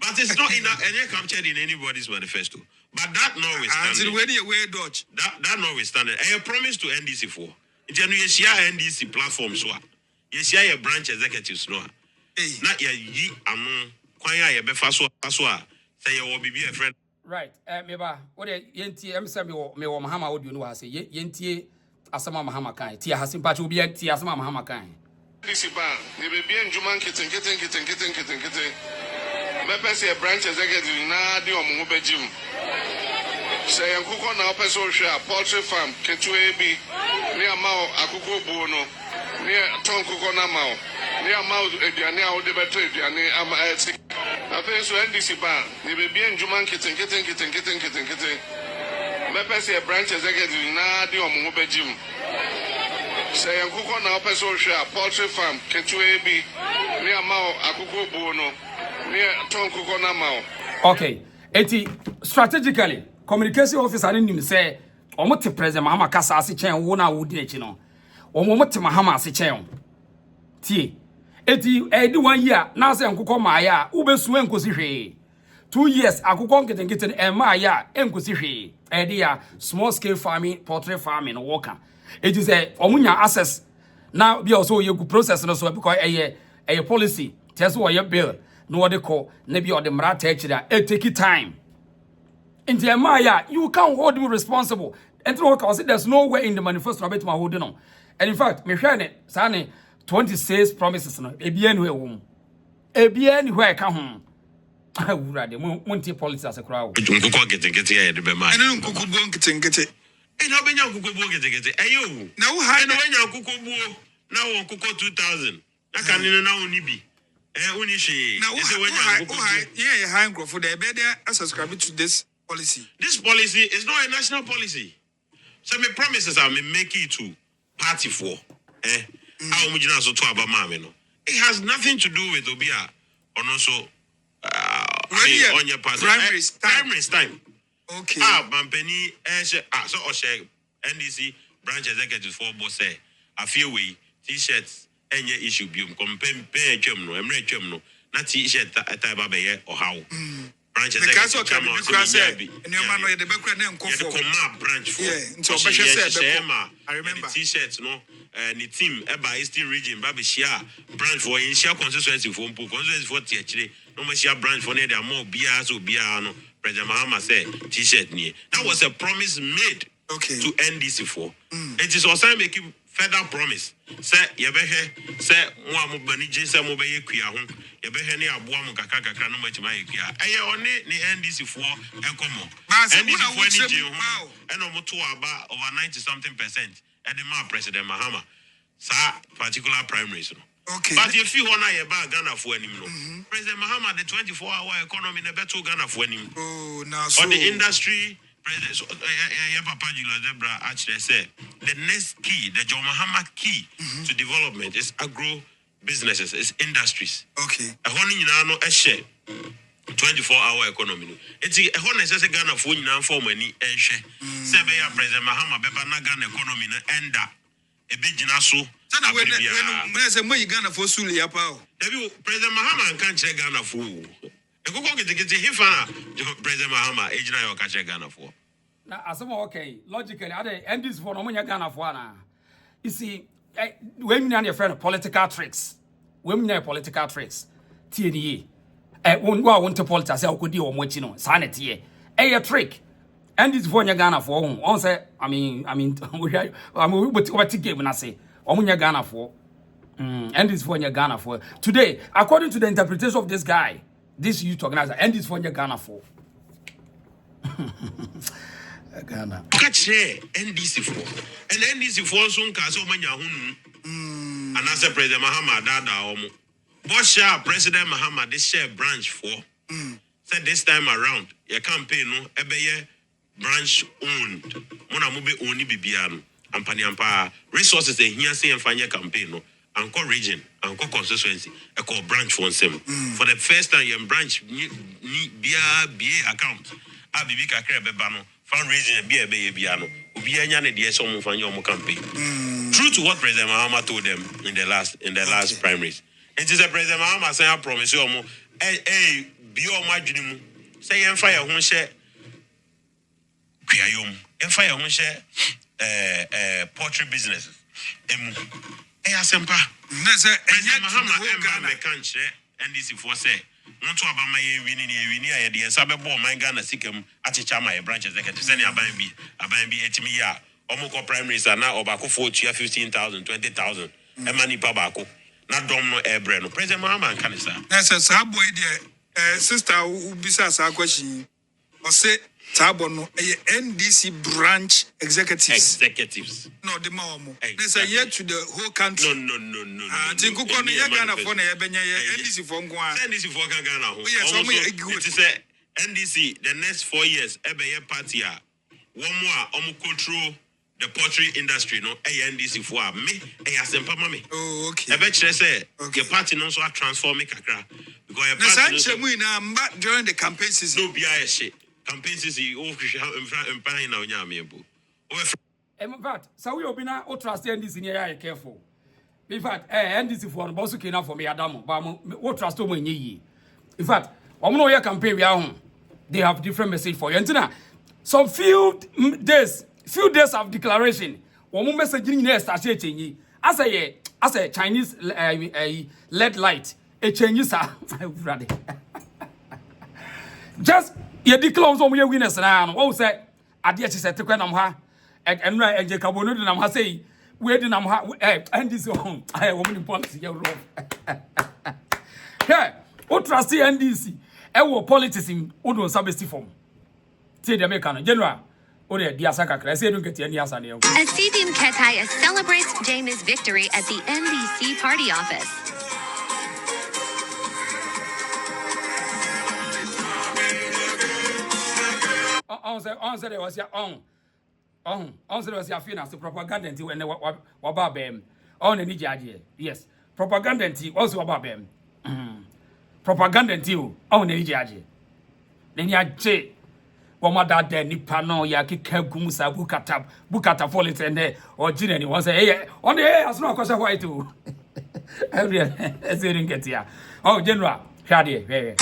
But it's not in any captured in anybody's manifesto. But that notwithstanding. Until when you wear Dutch. That notwithstanding. I promise to NDC for. Then you share NDC platform so. You share your branch executives no. Not ya yi amu kwanya ya befa so say you will be a friend. Right. Meba what yenti em say me wo Mahama audio no ha say yenti asama Mahama kan ti ha simpa chu bi ti asama Mahama kan. This ban ne be bien juman kitten me pese a branch executive na de omo bejim say enkuko na opese o hwe a poultry farm ketue bi ne ama akoko bu no ne tonkuko na ma ne ama eduane a wo de beto eduane ama na face NDC ban ne be bien juman kitten me pese a branch executive na de omo bejim say enkuko na opese o hwe a poultry farm ketue bi ne ama akoko bu no ne tonkuko na ma. Okay, eti strategically communication officer ni nim say omo te president Mahama kasa ase chen wo na wo di echi no omo te Mahama ase chen tie eti edi 1 year na say nkukọ ma ya ubesu enkosi hwe 2 years akukọ nketenkete ema ya enkosi hwe edi ya small scale farming poultry farming worker eti say omunya access na bi also ye go process no so because eye policy test wo ye bill no what they call maybe or the mrata ekira it take time in the Maya you can't hold me responsible and there's no way in the manifesto about my holding on. And in fact me share it sane 26 promises no ebi anywhere ka ho awurade monte policy as a crowd Nkuko get ya de be man. ene nkuku bo nkete E na obenya nkuko bu get ayo na wo ha na obenya nkuko bu na wo nkuko 2000 na kanene na oni bi uni she now yeah high growth for the better subscribe to this policy. This policy is not a national policy. So me promises I may make it to party for how much so to about mama no. It has nothing to do with Obia or also on your party primary time. Okay. Mampeni so Oshe NDC branch executive for boss say a few way t-shirts any issue bium compare chum no emre chum no na t-shirt ataba be ye or how branch executive come out and your man no the background na nkofo come branch for so obeshe say I remember t-shirts no ni team eba Eastern region ba be share branch for in share constituency for tiachire no ma share branch for ne dey more bia so bia no President Mahama say t-shirt ni that was a promise made to NDC for it is also make further promise say yebehwe say mo amobani je say mo be yekua ho yebehwe ne aboa mo kakaka no machima yekua eye one ne NDC for enkomo NDC for ni je ho eno mo to aba over 90% and the man President Mahama sa particular primaries no. Okay. But if you wanna yeba Ghana for anim no. President Mahama the 24-hour economy na beto Ghana for anim. Oh now so on the industry President Papa Julius Debra actually said the next key, the John Mahama key to development is agro businesses, is industries. Okay. A honey no a share 24-hour economy. It's a honey says Ghana for you now for money and share. Sebe ya President Mahama beba na Ghana economy na enda. Ebe jina so. Sana when say mo Ghana for suli ya pa o. Debi President Mahama nkan kire Ghana for. Ekoko kitikiti hifa President Mahama ejina yo ka kire Ghana for. Na asemo okay, logically ade end this for no mo Ghana for na. You see, when you your friend political tricks. When you political tricks. TNE. When go want to politics say okodi o mo chi no. Sanity. A trick. And this for Ghana for home. On say, I mean, what game when I say, Omunya Ghana for. And this for Ghana for. Today, according to the interpretation of this guy, this youth organizer, and this for Ghana for. Ghana. Catch NDC for. And NDC for soon Kaso Manya Hunu. And as a President Mahama Dada Omo. Bosha President Mahama, this share branch for. Said this time around, your campaign no ebeye branch owned. Mona mube oni bibiano. Ampani ampa resources e here say enfanya campaign no. Anko region, anko constituency, e call branch for nsem. For the first time your branch ni BA account. A bibi kakra beba no. Fundraising be biano. Ubi anya ne de so mo fanya mo campaign. True to what President Mahama told them in the last primaries. It is a President Mahama saying I promise you mo be all my dream. Say and fire who share Kuyayum. And fire who share poultry businesses. Asempa. Mahama country and this for say. Want to about my winning the Sabe Bo, my Ghana Sikkim, Atichama, branch executive, sending a baby, Etimia, Omoko primaries are now Obako 40, 15,000, 20,000, and money Pabako. Not Domino Airbrand, President Mahama and Canisa. That's a sabo idea. Sister who besides our question or say Tabono NDC branch executives. No, the Mamo. There's a year to the whole country. No. Think who can Ghana for NDC for NDC for Ghana. Yes, it is a NDC the next 4 years. Ebeye party. One more control the poultry industry. No, NDC for me. Asempa mami. Oh, okay. Ebe say your party also transform Accra. Because during the campaign season. No BIS campaign season. In fact, so we obina o trust NDC near careful. In fact, NDC for boss came out for me Adamo, but o trust to me. In fact, no your campaign we are home. They have different message for you. And some few days of declaration, one message in there start changing. As a Chinese LED light. A changes are just you declare some your winners now. What say? I did say to Quenamha and Jacobo Nam say, where did and this home? I have woman in policy. Yeah, what trustee NDC? Our politics in Udo Sabesti form. Say the American General. Or the Diasaka, I say, don't get any answer. As Stadium Ketai celebrates James' victory at the NDC party office. Answer was your own. Answer was your finance propaganda when they were about them. On any judge. Yes. Propaganda also about them. Propaganda on any judge. Then you say, Wama da de nipa no ya kika gumusa bukata police and or Jenny was say on the air as no question why too. Every as they didn't get here. Oh, General, Shadi.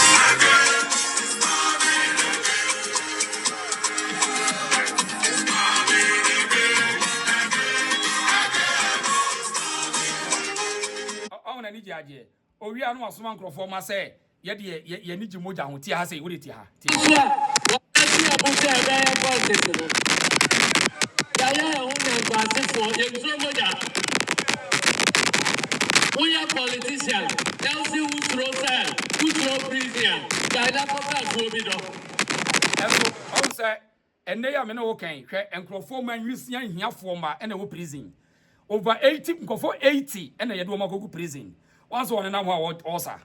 Jaje o wi anu asoma nkrofo ma say ye de ye ni jimoja ho ti ha say wo de ti ha ti we are politicians. Tell see who throw cell, who throw prison. Gaida papa go be do. On say ene ya me no kan hwe nkrofo ma nwisia hiafo ma ene wo prison over 80 nkrofo 80 ene ye do ma go prison. Once on nam ho osa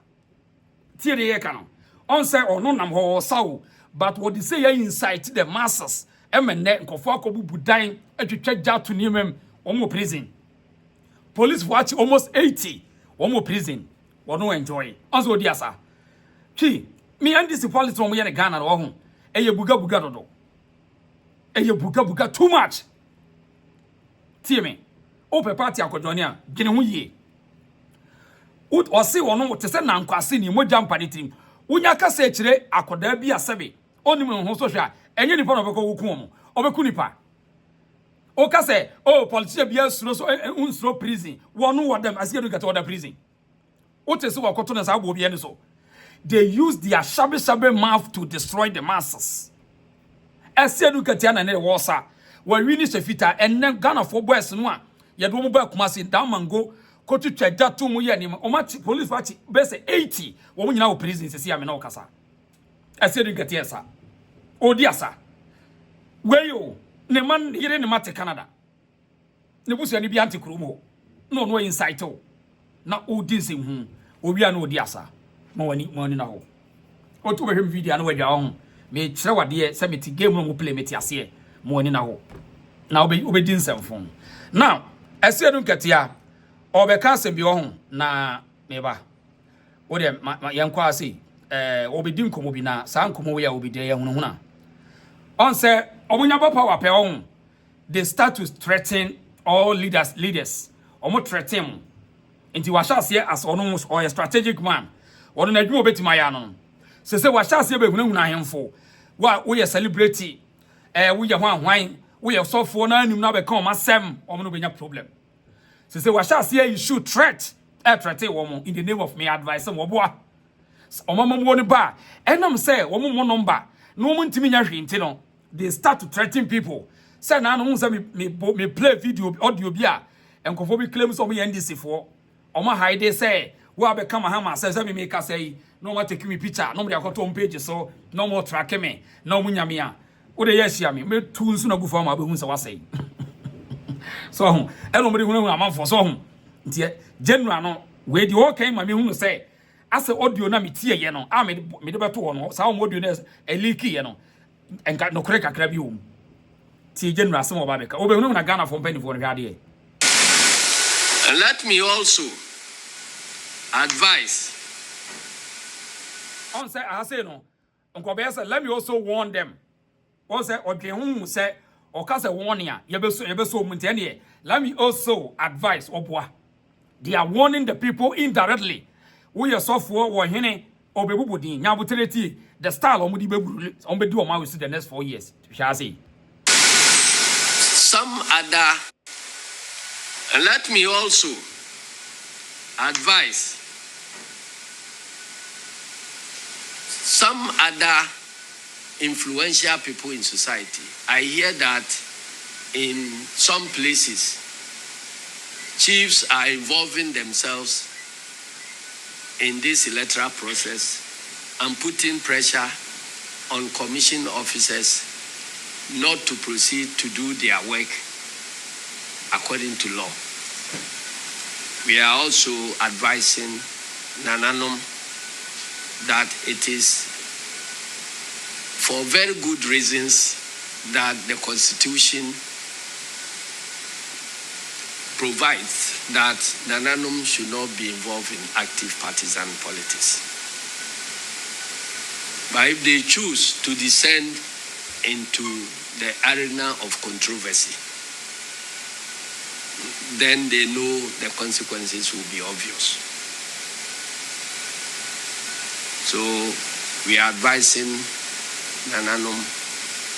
tie de ye kan on say ono nam ho osa but what they say incite the masses emene nkofo akobu budan atwetwa gya to niemem omo prison police watch almost 80 omo prison wono enjoy once odi asa ki me and this politics omo ye Ghana wo ho eye buga dodo eye buga too much tie me open party akodwone a gene ho yie ut osi wono te se nankwase ni mogya mpanitim unya kasa ekire akoda bi asebe onim ho so hwa enye nipa no beko wuku mo obeku nipa o kase o politician bi asuro so unsuro prison wono wodam asiye do get order prison o te se wakoto na sa agbo bi ene so they use their shabby mouth to destroy the masses asiye do katia na ne wosa wa wini sefita enne Ghana for boys no a ye do mo ba kumase down mango kotu twa to mu ye ni o ma police party bese 80 wo mu nyina wo prison sesi ame na wo kasa asiye do katia sa odi asa weyo ne man yire ne mate Canada ne busu ni bi anti krumo no insight o na odi nsem hu owi na odi asa ma wani na ho o to behwem video na wadwa ho me kire wade se meti game no mo play meti ase ma wani na ho na obedi nsem fon now asiye do katia obeka se bi ho na meba o de yankwa ase obedi nkomo bi na sa nkomo we ya obedi ya hunu huna on say omunya power pe on they start to threaten all leaders omo threaten nti wa shase as ono or a strategic man ono na dwuma betima ya no se wa shase be hunahuna ahemfo wa we celebrity we ye hwan we ye sofo na anim na be kan masem omo no benya problem se wa shase you should threat woman in the name of me advice mo boa omo mo ni ba enam say womo mo number no mo ntimi nya hwe nti no they start to threaten people say na no say me play video audio bi a enkofo bi claim so mo NDC for omo hide say we abeka mahama say me make say no mo take me picture no mo dey akoto on page so no mo track me no mo nyame a wo dey yes ya me tu nsu na gufa ma be hu say wasai so ho eno mo dey hu amanfo so ho ntie general no we di okay ma me hu say ase audio na me tie ye no a me de beto wo no sa audio na e leak ye no enka no kore kakra bi wo tie general sem oba beka obehunu na Ghana for penny for no hwade. Let me also advise on say I say no onko be say let me also warn them on say odwen hu say oka say warning a ye be so munte ne let me also advise oboa they are warning the people indirectly we yourself wo hene obebubudin nyabutereti the style omudi beburu ombedi o ma we see the next 4 years shall say some other. And let me also advise some other influential people in society. I hear that in some places, chiefs are involving themselves in this electoral process and putting pressure on commission officers not to proceed to do their work according to law. We are also advising Nananom that it is for very good reasons that the Constitution provides that Nananom should not be involved in active partisan politics. But if they choose to descend into the arena of controversy, then they know the consequences will be obvious. So we are advising Nananom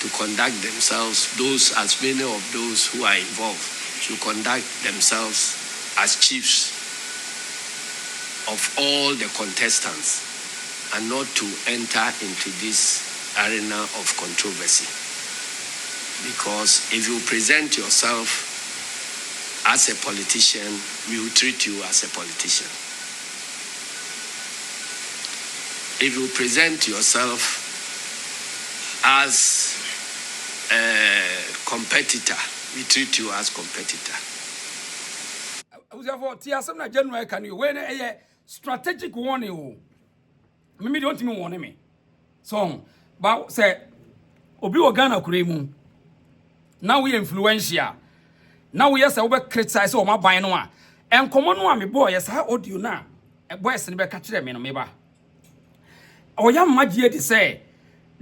to conduct themselves, as many of those who are involved should conduct themselves as chiefs of all the contestants and not to enter into this arena of controversy. Because if you present yourself as a politician, we will treat you as a politician. If you present yourself as a competitor, we treat you as competitor. Strategic warning. Maybe don't even warn me. So, but say, Obi Ghana Kuremu. Now we influential. Now we yes, I will criticize all my buying one. And common one, me boy, yes, how old you now? A boy, and be catch them in a meba. Oh, young Magia to say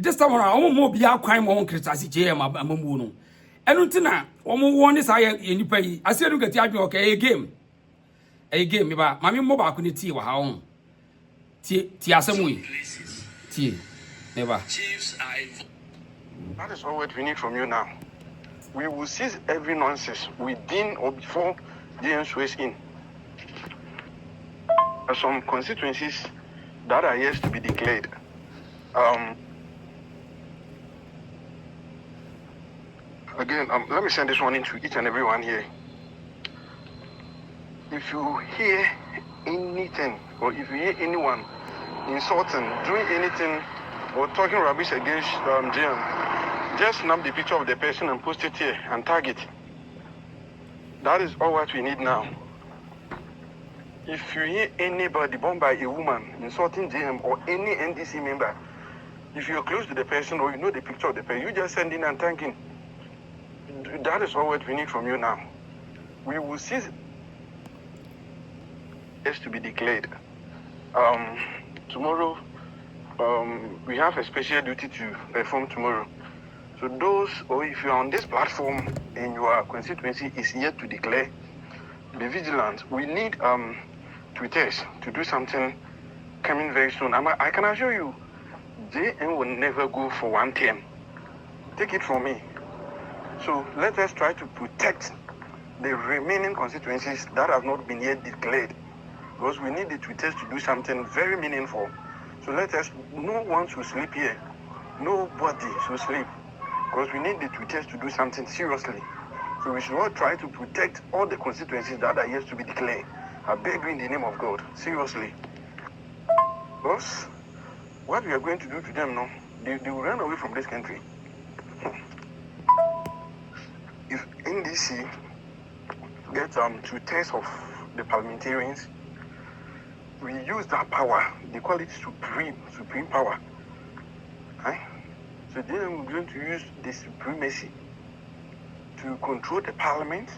this time around omo mo bia kwan mo criticize JM amamu no enu ntina omo won say enipa yi asiedu gati adwe okay a game me ba mami mo ba ko ne tie wa ha ho tie asemu yi tie never. That is all what we need from you now. We will cease every nonsense within or before the swears in. Some constituencies that are yet to be declared. Again, let me send this one into each and every one here. If you hear anything, or if you hear anyone insulting, doing anything, or talking rubbish against JM, just snap the picture of the person and post it here and tag it. That is all what we need now. If you hear anybody bombed by a woman insulting JM or any NDC member, if you're close to the person or you know the picture of the person, you just send in and thank him. That is all what we need from you now. We will cease as to be declared. Tomorrow, we have a special duty to perform tomorrow. So those, or if you are on this platform and your constituency is yet to declare, be vigilant. We need tweeters to do something coming very soon. I can assure you, JM will never go for one term. Take it from me. So let us try to protect the remaining constituencies that have not been yet declared, because we need the tweeters to do something very meaningful. So let us, no one should sleep here. Nobody should sleep, because we need the tweeters to do something seriously. So we should all try to protect all the constituencies that are yet to be declared. I beg you in the name of God, seriously. Because what we are going to do to them now, they will run away from this country. If NDC gets tweeters of the parliamentarians, we use that power. They call it supreme power. Right? So then we're going to use the supremacy to control the parliament,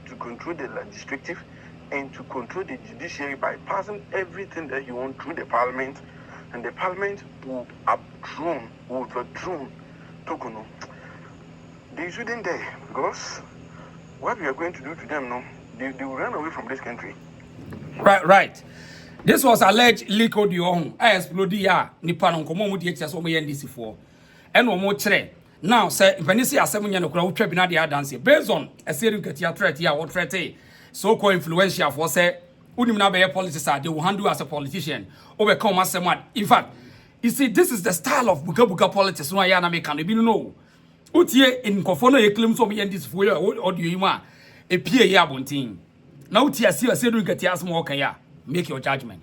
to control the legislative, and to control the judiciary by passing everything that you want through the parliament, and the parliament will overthrow Tokono. They shouldn't dare, because what we are going to do to them now, they will run away from this country. Right. This was alleged leak audio. I exploded ya. Nippon on common with the HSO NDC4. And one more tray. Now, sir, if any see a 7 year crowd tribunal the dance based on a series of threat here or threat, so called influential for say, Unimna politics they will handle as a politician, overcome as someone. In fact, you see, this is the style of Buka politics. No, I am American. You know. Utie in Kofono ye claims of this for your audio you want a PA yabontin. Now Tia see a sedu get yas more kaya. Make your judgment.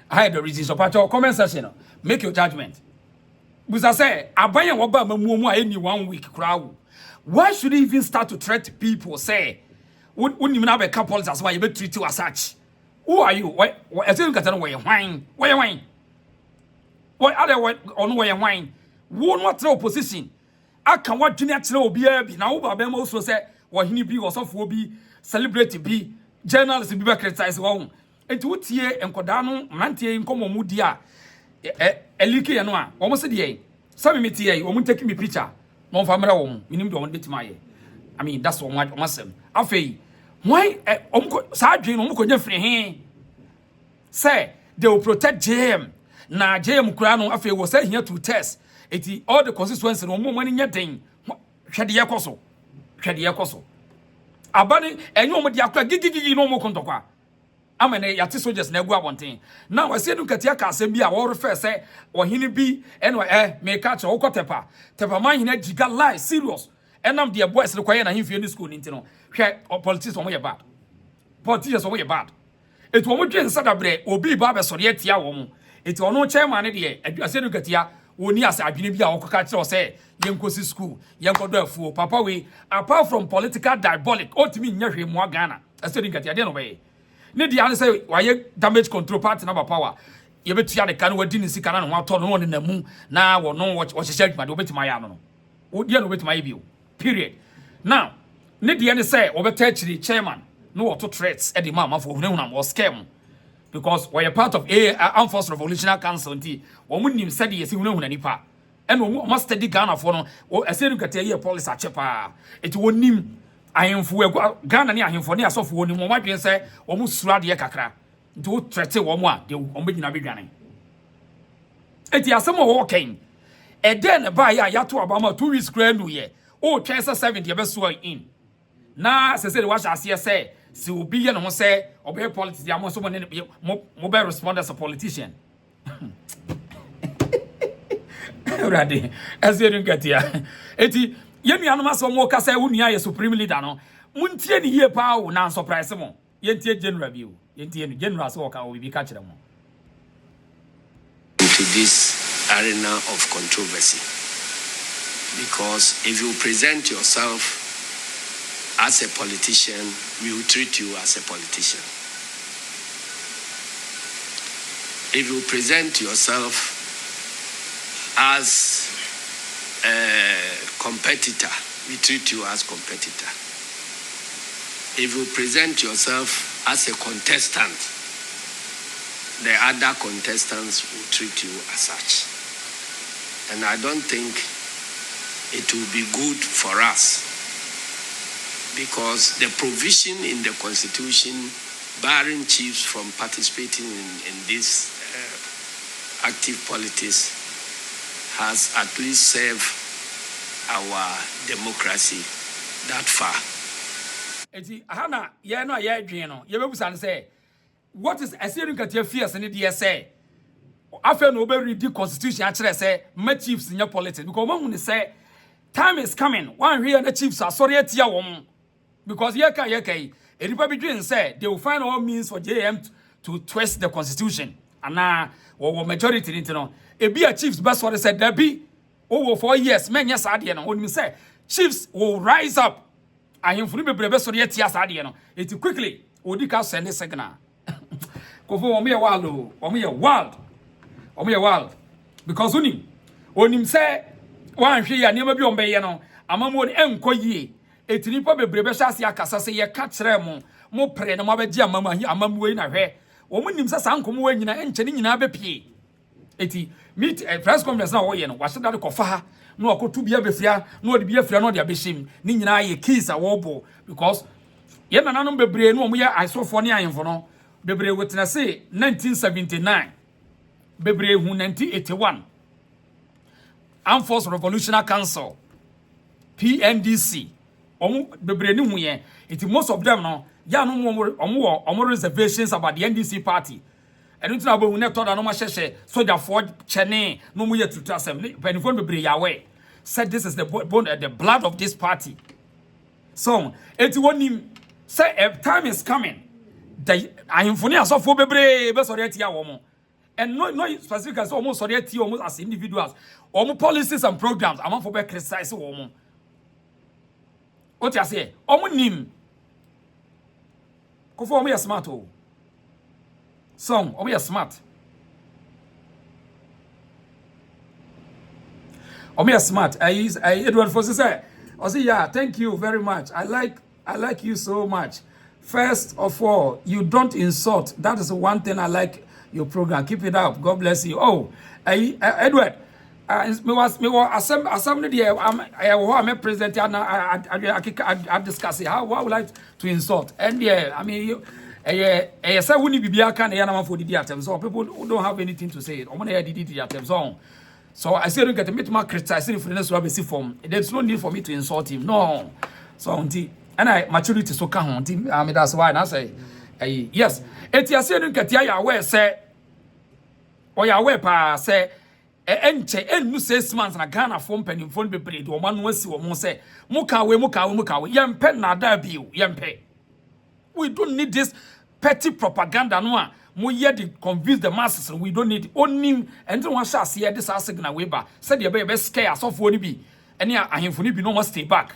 I had the reasons of part of comment section. Make your judgment. Because I say, I buy a waba mumu any 1 week crowd. Why should he even start to threat people? Say, wouldn't even have a couple as why you treat you as such. Who are you? Why? I still got where you whine. Where you whine? What other way on where you whine? Won't what throw position. I can watch junior to be now, but I'm also say, what he be or some be celebrity be journalists be criticized one. And to what year and Codano, Mantia in common Mudia, a leaky and one, almost a day. Some metia, you won't take me picture. No family home, minimum don't get my. I mean, that's what I must say. I feel, why, Sergeant Uncle Jeffrey, say, they will protect JM. Now, JM Crano, I feel, was sent here to test. It all the constituencies no more money in your thing. Shadia Koso. Abani, and you want the gigi no more contaqua. I mean, a yati just never one thing. Now I said to Katiaka Sembia or first say, or he be, and may catch a okotepa. Tepa mine in giga lie, serious. And I'm dear boys requiring him for any school in Tino. Or politics on way bad. Politicians on way bad. It won't drink Saturday or be Baba Sorietia woman. It will no chairman idea, and you said to Katia. Oni as Abinibia or Catcher say, Yankosi school, Yanko fool, Papa way, apart from political diabolic, ought to mean Yari Mwagana, a student at the other way. Need the answer why you damage control party number power. You bet you the can didn't see Canon one ton on in the moon, now or no what she said, but obey my ano. Would you with my view? Period. Now, need the answer say, over the chairman, no to threats at the mama for no one or scam. Because we are part of a Armed Forces Revolutionary Council, woman said yes, you know any part. and we must study Ghana for no or a certain category policy a chepa. It won't name I am for Ghana near him for near so for no one say almost Radia Kakra. Do threat one more, the Omega beginning. It is some walking. And then by Yato Obama 2 weeks grand new year. Oh, chance 70 best way in. Now, said what I say, so be and say, obey politics, I'm also mobile respond as a politician. Ready, as you don't get here. Eti, Yemi Animas or more Cassa Unia, supreme leader. Muntian year power, non surprise them. Yentia general view, Yentia general walker will be catching them. Into this arena of controversy. Because if you present yourself as a politician, we will treat you as a politician. If you present yourself as a competitor, we treat you as competitor. If you present yourself as a contestant, the other contestants will treat you as such. And I don't think it will be good for us, because the provision in the Constitution barring chiefs from participating in this active politics has at least served our democracy that far. Hana, yeah, no, yeah, you will say, what is a serious fears in the say? After nobody read the Constitution, actually say, my chiefs in your politics, because one will say, time is coming. One here the chiefs are sorry at your woman. Because yeka, a Republican said they will find all means for JM to twist the Constitution. And now, or majority, you know, a be a chief's best what said there be over 4 years. Men, yes, I didn't when me say chiefs will rise up. I am fully prepared for yet, yes, I didn't. It quickly would you can send a second. Go for me a while, or me a wild. Because when him say, one here never be on Bayano, a mamma and Koye. It nipa bebrebe hwase akasa se ye ka kire mo pre na mo be dia mama hi amamwe na hwe wo munim sa sankom wa nyina enche ni nyina be pie eti meet press conference na wo ye no wa hye dade kofa ha na wakotu bia befia na odi bia fia na odi abehim ni nyina ye keys a wo bo because ye nananom bebre no mo ye isofo ne ayenfo no bebre wetena se 1979 bebre hu 1981 Armed Forces Revolutionary Council PNDC bebre ni huye it most of them no ya no omo reservations about the NDC party and ntina bo hune to da no ma hwehwe soldier for chene no mu ye tutasem penifo bebre ya we said this is the blood of this party so it wonim say a time is coming the ahemfoni asofo bebre be sorry atia wo mo and no specific as almost sorry atia almost as individuals omo policies and programs among for be criticize wo mo. What you say? Nim. Go for me smart. Song, we are smart. We are smart. I Edward Fosse say, I say, yeah, thank you very much. I like you so much. First of all, you don't insult. That is one thing I like your program. Keep it up. God bless you. Oh, Edward. Me was assembly there. I'm president and I discuss it. How would like to insult? And yeah, I mean, say we need bibia kan ya na man for the atem. So people who don't have anything to say. Omo na did the atem so I say don't get me to criticize if friends will be see form. There's no need for me to insult him. No. So until and I maturity so can until I mean that's why I say yes. Eti say don't get ya aware say or ya aware pa say enche enu 6 months na Ghana form penifo be breed o man no asi o mo say muka we yempe na da bio yempe. We don't need this petty propaganda no a mo ye to convince the masses. We don't need only and one shall see this signal we ba said the be scare as of one be any ahemfo ni bi no must stay back.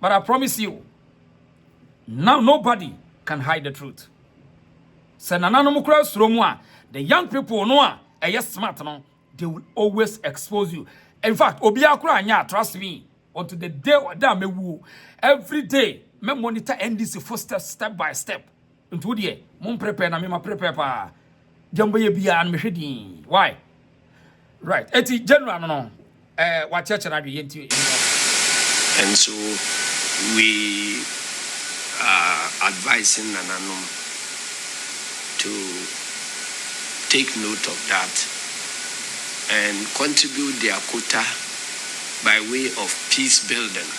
But I promise you now nobody can hide the truth. Say nananom kura suro mu a the young people no a yes smart no they will always expose you. In fact, Obi Akura anya, trust me, until the day that me wu, every day, me monitor NDC first step by step. Into the mon prepare na me ma prepare pa. Jambo ye bia an me hwedi. Why? Right. Eti general no. what church and I begin to. And so we are advising Nananum to take note of that and contribute their quota by way of peace building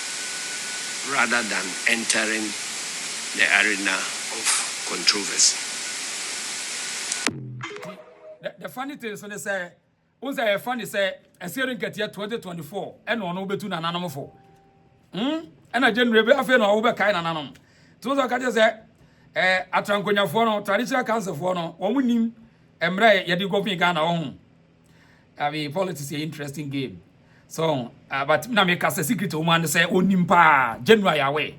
rather than entering the arena of controversy. The funny thing is when they say, who's a funny say, a series get here 2024, and one over to Nananum for. And I generally I feel over kind of Nanum. To the Kaja say, a Tranconia for traditional council for no, one winning, and Bray, Yadi Gopi Ghana home. I mean, politics is an interesting game. So, but now make us a secret woman say, oh, Nimpa, January away.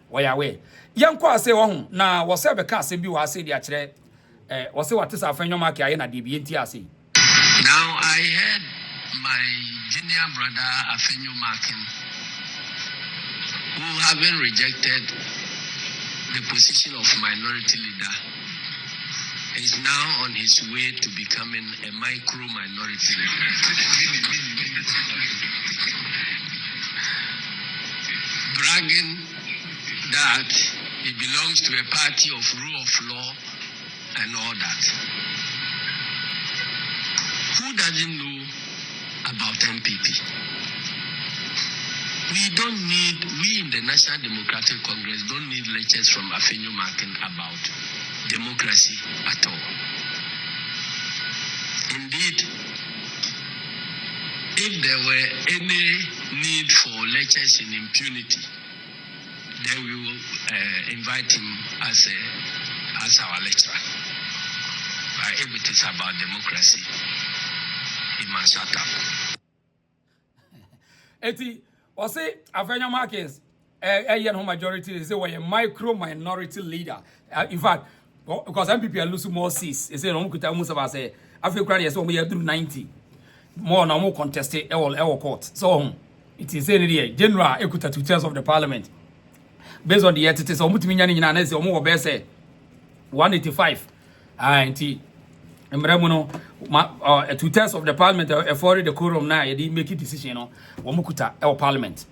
Why away? Young Qua say, oh, now, whatever cast and be was said, actually, was what is our friend Yomaki and DBNTRC. Now, I heard my junior brother, Afenyo Markin, who, having rejected the position of minority leader, is now on his way to becoming a micro-minority leader. Bragging that he belongs to a party of rule of law and all that. Who doesn't know about MPP? We in the National Democratic Congress don't need lectures from Afenyo Markin about democracy at all. Indeed, if there were any need for lectures in impunity, then we will invite him as our lecturer. But if it is about democracy, he must shut up. Eti, was it Afenyo Markins? A majority is a micro-minority leader. In fact, because MPP are losing more seats. They say, "No, kuta musa ba say Africa yes, we do 90 more now more contested all court." So it is saying general equity 2/3 of the parliament. Based on the entities, so mutimi nyane nyina na say omo be say 185. Anti emremuno 2/3 of the parliament afford the quorum now. They make a decision no omo kuta parliament.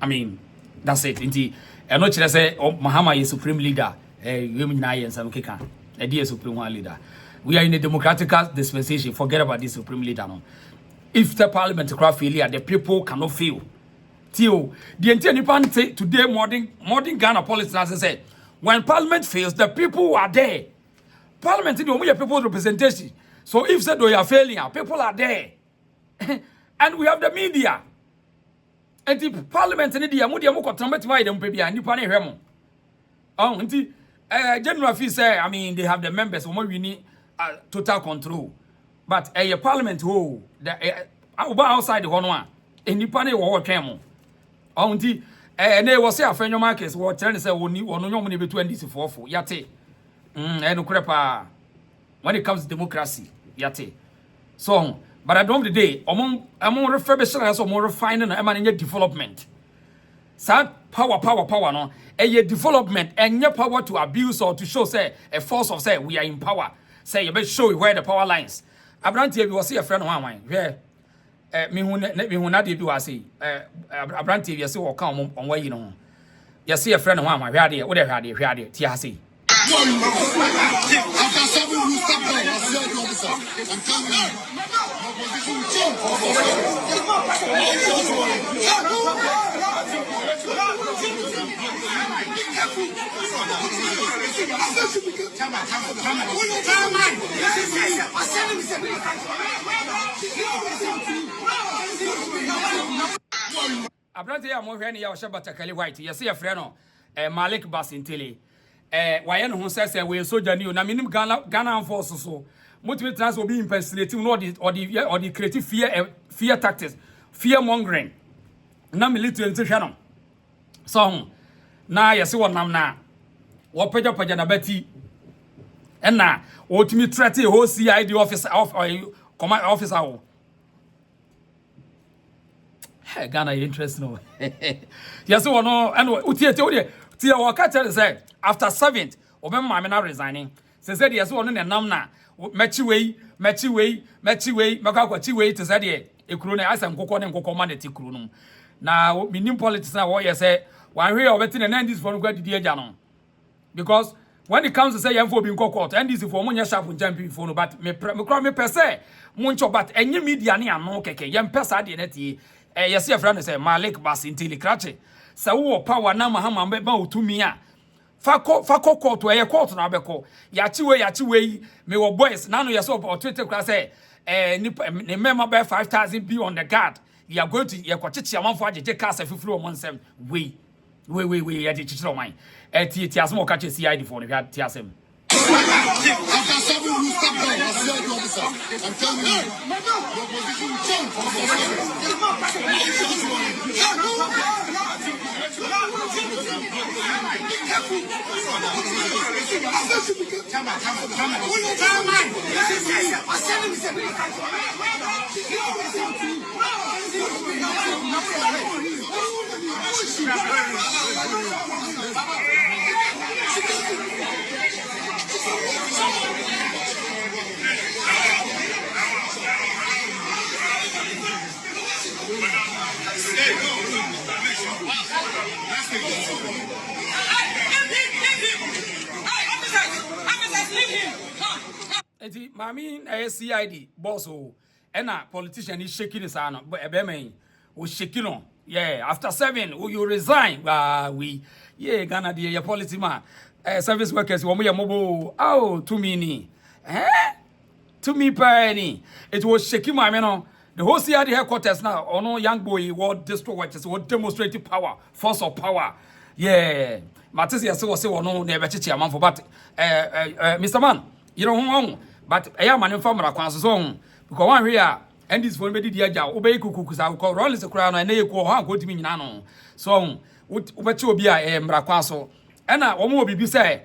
I mean, that's it. Inti eno kire say Mahama is supreme leader. We are supreme leader. We are in a democratic dispensation. Forget about this supreme leader. No. If the parliament craft failure, the people cannot fail. Till the entire pan today modern Ghana politics as I said, when parliament fails, the people are there. Parliament is only a people's representation. So if said we are failing, people are there. And we have the media. And the parliament in the Amudia Moko trumpet by them baby and Nipani Remo. Oh, General Fee say, I mean, they have the members, we need total control. But a parliament who outside the one in Nipani or Camo. Oh, and they was say a friend of Marcus, what trying to say, we need one between this for Yate. And crepa when it comes to democracy, Yate. So, but at the end of the day, among refurbishing or more refining and development. Sad power no a development and your power to abuse or to show say a force of say we are in power say you better show you where the power lines Abrantie we was see a friend of mine where me hu na dey bi was say Abrantie we say o kan on where you know you see a friend of mine where dey wo dey hwade ti ha say Abrantie ya mo hwe ne ya o shebata kali white you see a friend no Malik Basintele why no say we soldier ni na minim Ghana force so motivate trans will be impersonating no or the creative fear tactics fear mongering na military ntehwe no so na yesi wonam na wo paja na bati na otimi threat ho CID officer command officer ho Ghana interest no yesi wono and utie tie waka tell say after 7th obemma me na resigning say yesi wono ne nam na mechi wei makakwachi wei to say ekuro na asa nkokɔ ne nkokɔ ma ne ti kuro no na minim politics na wo ye say wan hwe obeti na NDC for no didi agya no because when it comes to say yemfo bi nkokɔ NDC for mo nya sharp champion for no but me per se mo ncho but enye media ne ano keke yem pesa de na tie yes your friend say Malik Bas intili krache sa wo power na mahama ba otumi a fako court eye court na abeko yachi we me wo boys na no yes o Twitter kra say ne member by 5,000 be on the guard you are going to ye kwachichi amanfo agege cars afifiri o monsem we ye de chichiro man tie asem o kache CID for ne hwa tie asem after 7 we step down as CID officer I'm telling you your position will change Eti mami CID boss o ena politician is shaking his hand ebe men o shaking on yeah after 7 you resign we yeah Ghana the policy man service workers wo mo ye mobo to me ni to me penny it was shaking my man the whole CID headquarters now ono young boy what district workers what demonstrating power force of power yeah Matisi say was say no na ebe chichi amanfo but Mr. Man you know but eya man inform ra kwan so because one here and this for me di agya obey kukuku sa ko roll se kura no na ye ko ho akotimi nyina no so ubechi obi a mra kwan so na wo mo obibi say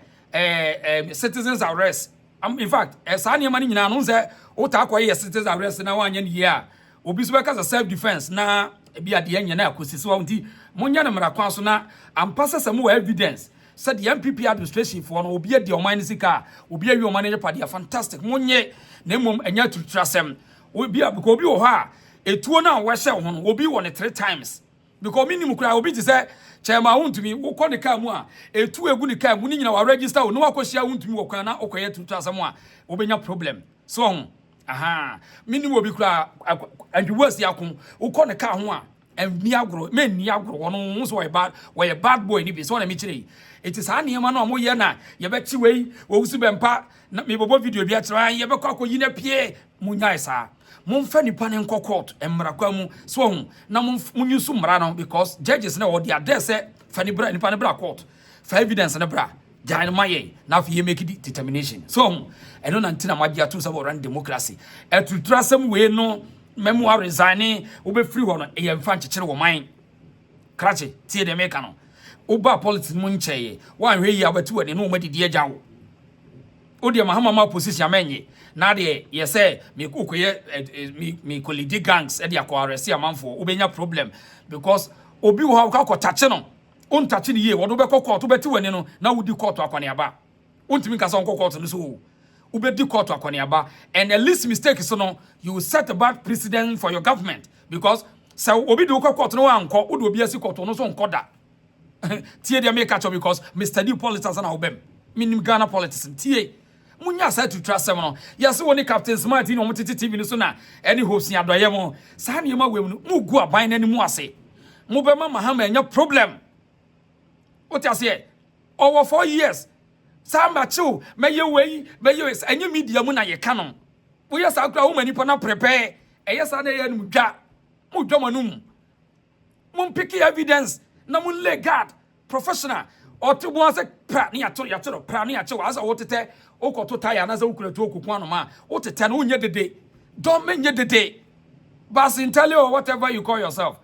citizens arrest in fact sa ne man nyina no say uta akoye citizens arrest na wanya ne here obi so beka self defense na bi ade anya na akosisi wo nti munya ne mra kwan so na ampasa some evidence said the MPP administration for no obi ade oman sika obi awi oman ne pade fantastic munye na mom anya tutrasem obi because obi wo ha etuo na wo hye ho no obi wo ne 3 times because minimum kura obi ti say chema wuntumi wo kɔ ne ka mu a etu egu ne ka mu ni nyina wa register wo no akɔhia wuntumi wo kwan na okoye tutrasem a obenya problem so minimum obi kura andiwasi akon wo kɔ ne ka ho a enni agro me enni agro wono so we bad boy ni bi so na me kire it is anema na omoye na ye be chiwei wo usu bempa na me bobo video bi atira ye be kwakoyi na pie munyai sa momfa nipa ne nkɔ court emra kwa mu so na munyusu mra no because judges na wo dia there say fa ni bra nipa ne bra court fa evidence na bra jan maye na fa ye make determination so eno na ntina magia to say run democracy etutrasem we no memoir resigning obe free ho no e yemfa nchekere wo man krache tie de meka no oba politics mu ncheye wan hwe yi abatu wani no madidi agya wo odi mahama ma position amenye na de ye say me kokoye me colleague gangs e de akwarese amanfo obenya problem because obi wo ha ka tache no on tache ni ye wo do be kokko to beti wani no na wudi court akwane aba ontimi ka so court no so ubedi court akoniaba and the least mistake so no you will set a bad precedent for your government because so obi do court no anko odo obi asi court no so nkoda tie dey make catch because Mr. D politics na obem minim Ghana politics tie munya set to trust them no yes woni Captain Smart no motete TV no so na any host ni adoye mo sa ne ma wem no mu gu aban na ni mu ase mu be ma mahama anya problem what you say over 4 years Samba chu meye enye media mu na ye kanon wo yes akura wo mani na prepare yes na ye num dwa mu dwa manum mun pick evidence na mun legal professional otu bo ase pra ni atoro pra ni ache wa asa wo tete okoto tire na za ukura to okukun anoma wo tete na unye dede don't menye dede bas tell you whatever you call yourself.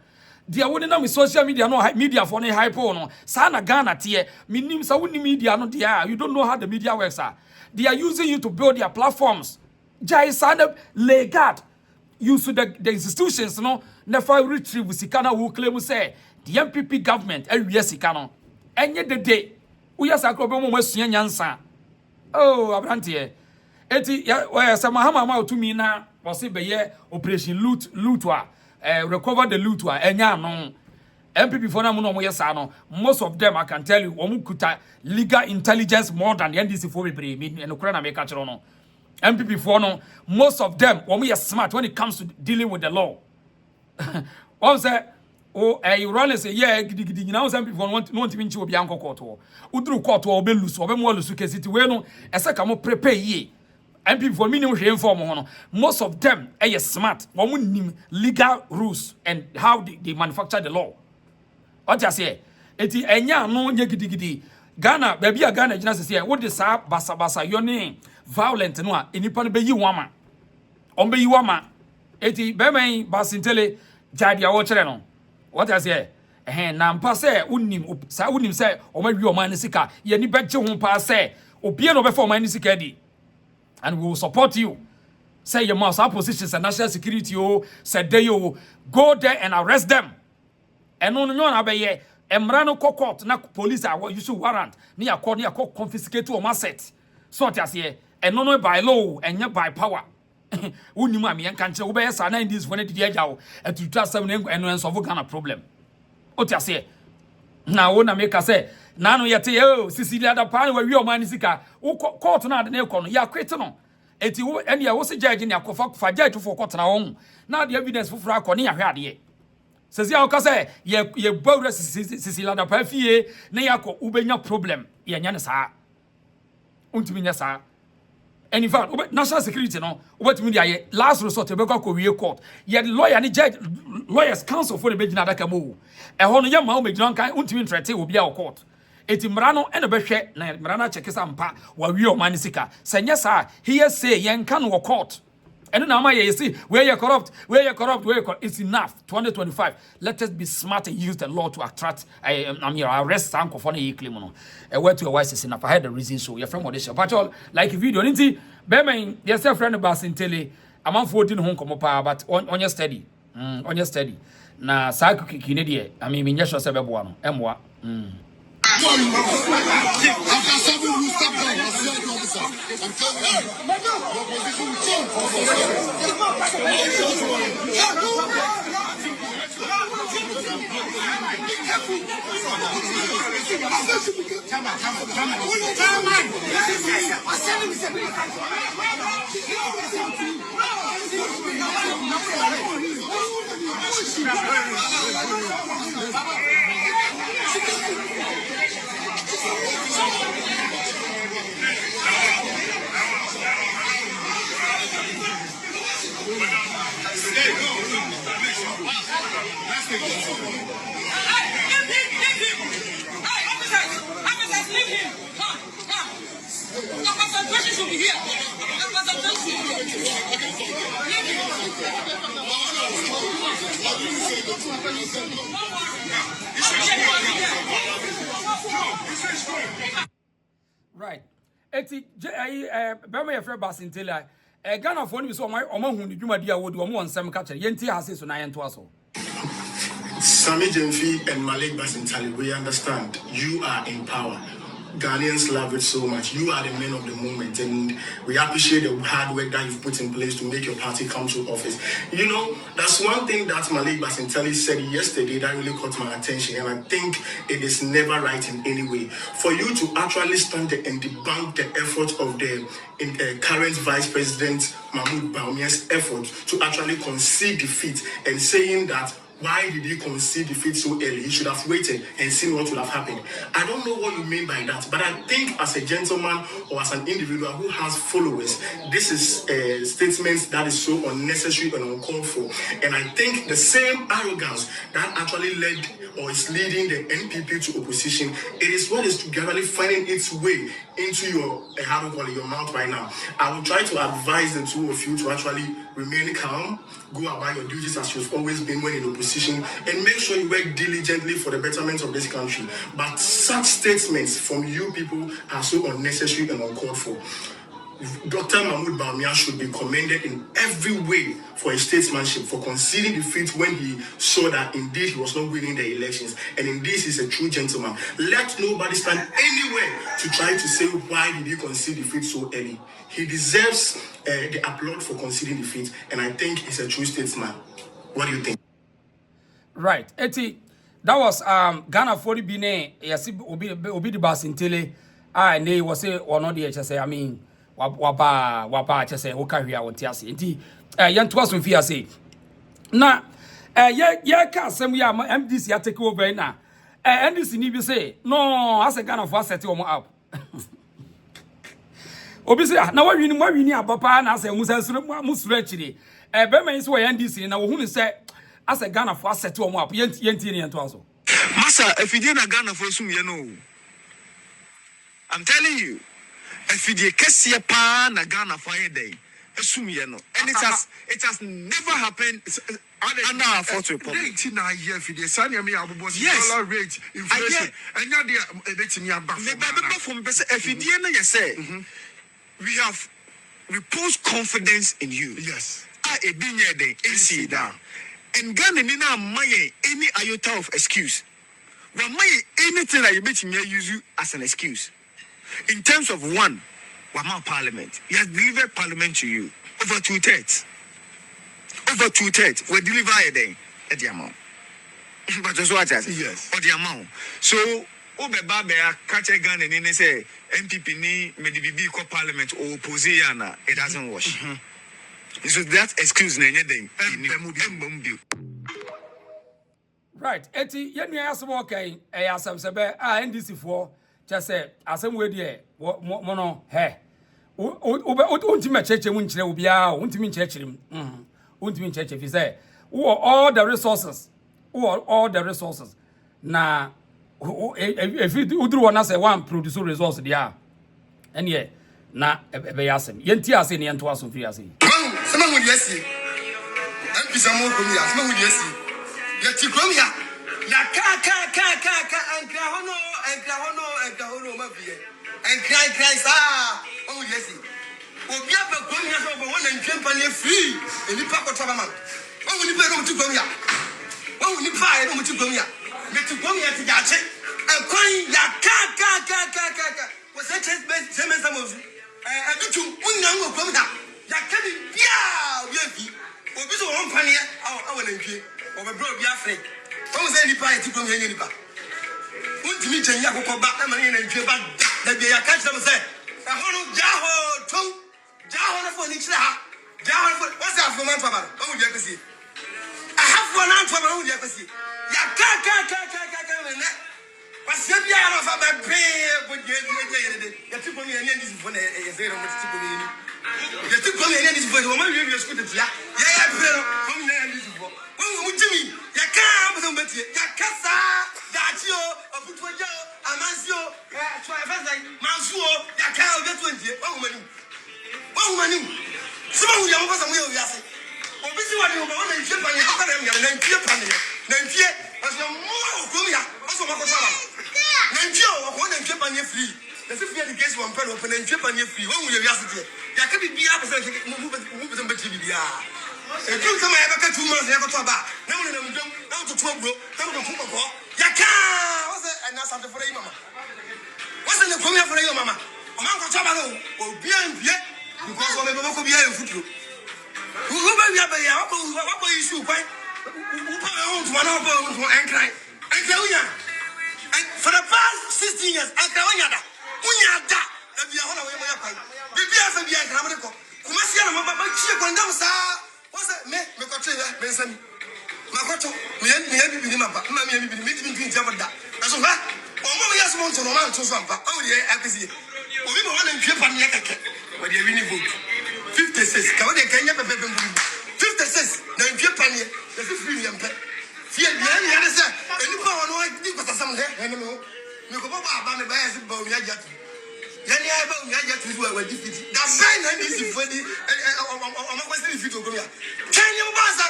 Dia woni na me social media no media for no hypo no sa na Ghana tie minim sa woni media no dia you don't know how the media works are. They are using you to build their platforms. Jai sana legal use the institutions no never retrieve sikana who claim say the MPP government ewie sikano enye dede uya sakro be mo masua nyansa oh abrantie eti ya sama hama ma otumi na wose beye operation loot a recover the loot wa enya no MPP for na mo no mo yes no most of them I can tell you omu kuta legal intelligence more than the NDC for bebre me no kura na me ka kire no MPP for no most of them omu yes smart when it comes to dealing with the law. One say oh you run say yeah gidi nyina some people want to be nchi obi anko court wo uduru court wo be lusu obe mo lusu case ti we no ese ka mo prepare ye MPP for minimum hwe inform ho no most of them smart wo nim legal rules and how they manufacture the law. What you say? Eti enya no nye gidi Ghana baby a Ghana gina say what the sa basa your name violent no a enipa no be yi wama on be yi wama eti be men basintele jadi a wo kire no. What you say? Na mpa say unim say o ma wi o man sika ye ni begye ho pa say obie no be for man sika di and we will support you. Say your mouth our positions and national security said they go there and arrest them. And no abeye emra no court na police are use warrant ni akọ confiscate o asset so what say and no by law and by power unima me enka nche wo be sa na this when did ejawo to 2007 and solve Ghana problem what you say na wo na make say na no yete Cecilia da pan we o man sika court na de na ekọ no ya kwete no eti wo ene ya wo se judge ni akofa fa judge for court na won na the evidence for akọ ni ya hwe ade says ya oka say ye bawra Cecilia da pan fie na yakọ ubenya problem ye nya ne saa untimi nya saa. And in fact, national security no, what media last resort to go we court. Yet lawyer ni judge lawyers counsel for the Bejina Dakamo. A hono ya ma o Bejina kan untimi trete will be our court. Eti mrano ene behwe na mrana check sampa wa wi o manisika. Senya sa here say yen kan wo court. And now you see where you're corrupt, it's enough. 2025. Let us be smart and use the law to attract arrest sanko for any claim no. Where to a wise is enough. I had the reason so. You're from Odisha. But all like video, didn't see? Bemen, there's a friend of us in tele. I'm on 14 home come up, but on your steady. On your steady. Na Saku Kinedi, I mean, in Yasha Sebabuano, Mwa. After seven, you step down. I swear to officer. I'm telling you. Your position will change. Right. Eti be me frɛ Basintela Ghana for ni so omo hu ni dwumadi a wodi omo nsɛm ka kyerɛ yenti ase so na yento aso. Sami Jemfi and Malik Basintali, we understand you are in power. Ghanaians love it so much. You are the men of the moment, and we appreciate the hard work that you've put in place to make your party come to office. You know, that's one thing that Malik Basintali said yesterday that really caught my attention, and I think it is never right in any way. For you to actually stand there and debunk the effort of the current Vice President Mahmoud Bawumia's effort to actually concede defeat and saying that why did he concede defeat so early? He should have waited and seen what would have happened. I don't know what you mean by that, but I think as a gentleman or as an individual who has followers, this is a statement that is so unnecessary and uncalled for. And I think the same arrogance that actually led or is leading the NPP to opposition, it is what is gradually finding its way into your your mouth right now. I will try to advise the two of you to actually remain calm, go about your duties as you've always been when in opposition, and make sure you work diligently for the betterment of this country. But such statements from you people are so unnecessary and uncalled for. Dr. Mahmoud Bawumia should be commended in every way for his statesmanship, for conceding defeat when he saw that indeed he was not winning the elections, and indeed he's a true gentleman. Let nobody stand anywhere to try to say why did he concede defeat so early. He deserves the applaud for conceding defeat, and I think he's a true statesman. What do you think? Right. Eti, that was Ghana 40 ne yes obi the bus in tele. Ah, ne was say or not the HSA. I mean, waba HSA o carry out tiasi. Enti, yan to us with fear say. Na, yeah, can't say we are MDC ya take over now. NDC ni be say no, as a Ghana for set you up. Obi say na wa wini abapa na say musa chiri. Be man so NDC na wo hu say as a Ghana for set you up. Yenti ni ento aso. Masa, if you didn't Ghana for some, I'm telling you, if you did Kessia pa na Ghana for a day, assume you know, and it has never happened. Under our photo republic. 89 years for the Sanya me abos dollar rate inflation. And now they are betting your back. From if you didn't say we have reposed confidence in you. Yes. I a binya day AC down. And Ghana nina maye any iota of excuse. But maye anything that you bet me use you as an excuse. In terms of one, Wama Parliament. He has delivered Parliament to you over 2/3. Over 2/3 we deliver a day at the amount. But just what I say, yes, or the amount. So Obeba catch a gun and say MPP ni medibibi ko Parliament or opposition, it doesn't wash. So that excuse na anything. Right. Eti yenu asem okay asem sebe NDC for just say asem we dey mono he untimi cheche mu nkyere obi a untimi nkyere untimi nkyere fi say all the resources na if you udru wona say one produce resource dia ene na ebe yasem yenti ase ne yento aso fi ase sama mu yesi ampi samo ko mi asema mu yesi yeti ko mi ya na ka ankra hono ma biye ankra sa o yesi obi aba ko mi aso bo wona ntwempa ne free eni pa ko toba man o ni pe no muti ko mi ya o ni pa e no muti ko mi ya meti ko mi ya ti jache akwan ya ka was a test based semen samozu adutu unyan wo ko mi da ya ka bi bia we fi obi so won pane awana ntwe o be bro bi afre o se ni pa e ti ko mi ya ni pa untimi tenya kokoba na mane na ntwe ba da bi ya ka tse se ahono jaho na fo ni kira ha jaho fo what's that for man to ba o mu je kwesi I have one answer ba o mu je kwesi ya ka na wasia bia na fa ba pe bo je ya ti ko mi ani ndi fo na e se ro mo ti ko mi ani ya ti ko mi ani ndi fo o ma wi school te ya pe ro o mi na ndi fo o mu jimi ya ka mo so mbeti ya ka sa da ti o obutu ojo amansi o so e fa sai mansu o ya ka o betu ndie o mani so ma wu ya mo fa sa mo ya o ya se obi si wa ni o ba wona ntwe pa ni ha ka na mi na ntwe pa ni na ntwe aso mo ko mi ya aso ma ko sa ba na ntwe o ko na ntwe pa ni free na se free the case one pen open na ntwe pa ni free wo wu ya ya se tie ya ka bi bia pa se mo be mbeti bi bia e tu sama ya ka 2 months ya ko to ba na mo na mo dom na to to bro na mo ko ko ya ka o se na sa te for yi mama o se ne ko mi for yi mama o man ko to ba no o bia mbie because o me be ko bia e futuro who be ya be ya what boy issue kwai who pa on to na ba on to enkrai unya for the past 16 years enkrai unya da na bia ho na we mo ya kwai bibia fa bia enkrai mo ko kuma sia na ma ba chie ko ndam sa what's that me ko twe me nsami ma ko to me ya bibi ni mapa ma me ya bibi me timi twin jabada so ha o mo ya so mo to no ma to so ampa o de akisi obi mo na ntwe pa ne keke we de win vote 56 ka we de Kenya pepe mbu 56 na ntwe pa ne the free yampe fie bia ni ya se eni pa wono di kwatasam he ene me ko ba me ba ya se ba o ya jatu yani ai ba o ya jatu wa di fiti da sai na ni si fodi o ma kwesi fiti ogomi ya Kenya mbaza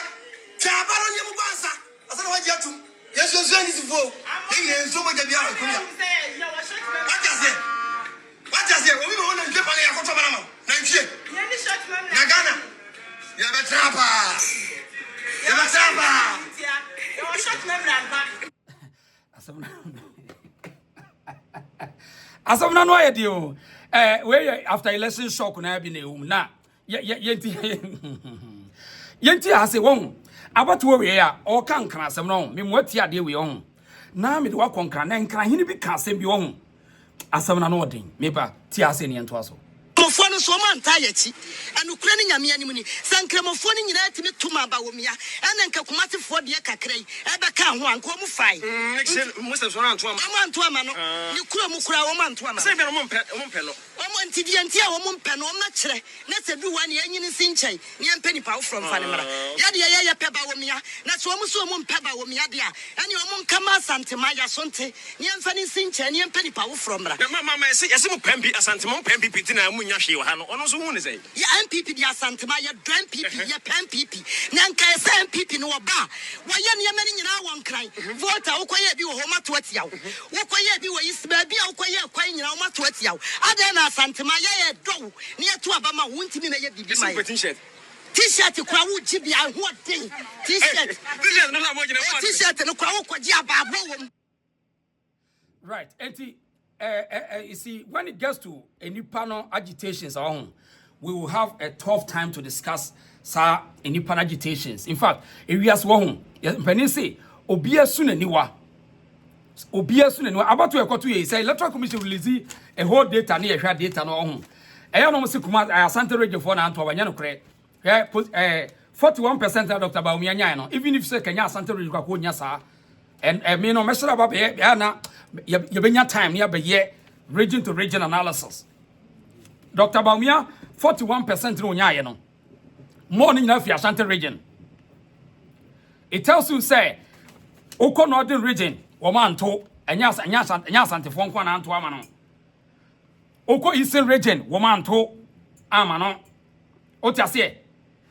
Chabaro ni mbaza asana wa jatu yeso ni si fo ye so mo je bia ogomi ya what does it we want to get on ya ko to bana na ntie na Ghana ya be trapa yo shot na branda asam na no ayedi o we after election shock na bi na na yenti ase won Abatu we ya o kan kan asem no me mwati ade we ho na me de wa konkran na nkran hini bi ka asem bi ho asem na no odin me ba ti ase ne ento aso Mofo no so man tayechi anukura ni nyame anim ni sankramofo ni nyina timi tuma ba womia ene nka kumatefo de kakrai ebe ka ho anko mu fai Musa so ran to ama no ni kura mu kura wo man to ama say be no mo mpe no omo ntidi anti a wo mo mpe no na kire na se du wa ne anyini sinchen ne empe ni pa wo from fa ne mara ya de ye pe ba womia na so mo so mo mpe ba womia de a ene wo mo nkama santema ya sonte ne emfa ni sinchen ne empe ni pa wo from mara mama yesi mo pembi asante mo pembi piti na munya hwe wa no ono so hu ne say ya MPP dia santema ya dran PP ya pen PP na nka ese MPP no ba wa ye ne mani nyina won kran vote wo koye bi wo ho mato atia wo koye bi wo isba bi wo koye kwan nyina wo mato atia ada na santema ya do ne to abama wo ntimi na ye bibi mai t-shirt kwa wo jibi a ho den t-shirt no la mo gina t-shirt no kwa wo kwaji ababo wo. Right, you see, when it gets to any panel agitations, we will have a tough time to discuss any panel agitations. In fact, if we ask one, when you say, Obia Sunaniwa, about to a to say, Electoral Commission release a whole data near data no home. I don't see Kuma Santa Region for Antoine Cre. 41% of Dr. Baumiano, even if Kenya Santa Region, and me no measure about you been your time near be region to region analysis. Dr. Baumia, 41% no nya more than enough for Ashanti region. It tells you say Oko Northern region, woman to and yas Ashanti phone kwan anto amano. Oko Eastern region, woman to amano. Otiase.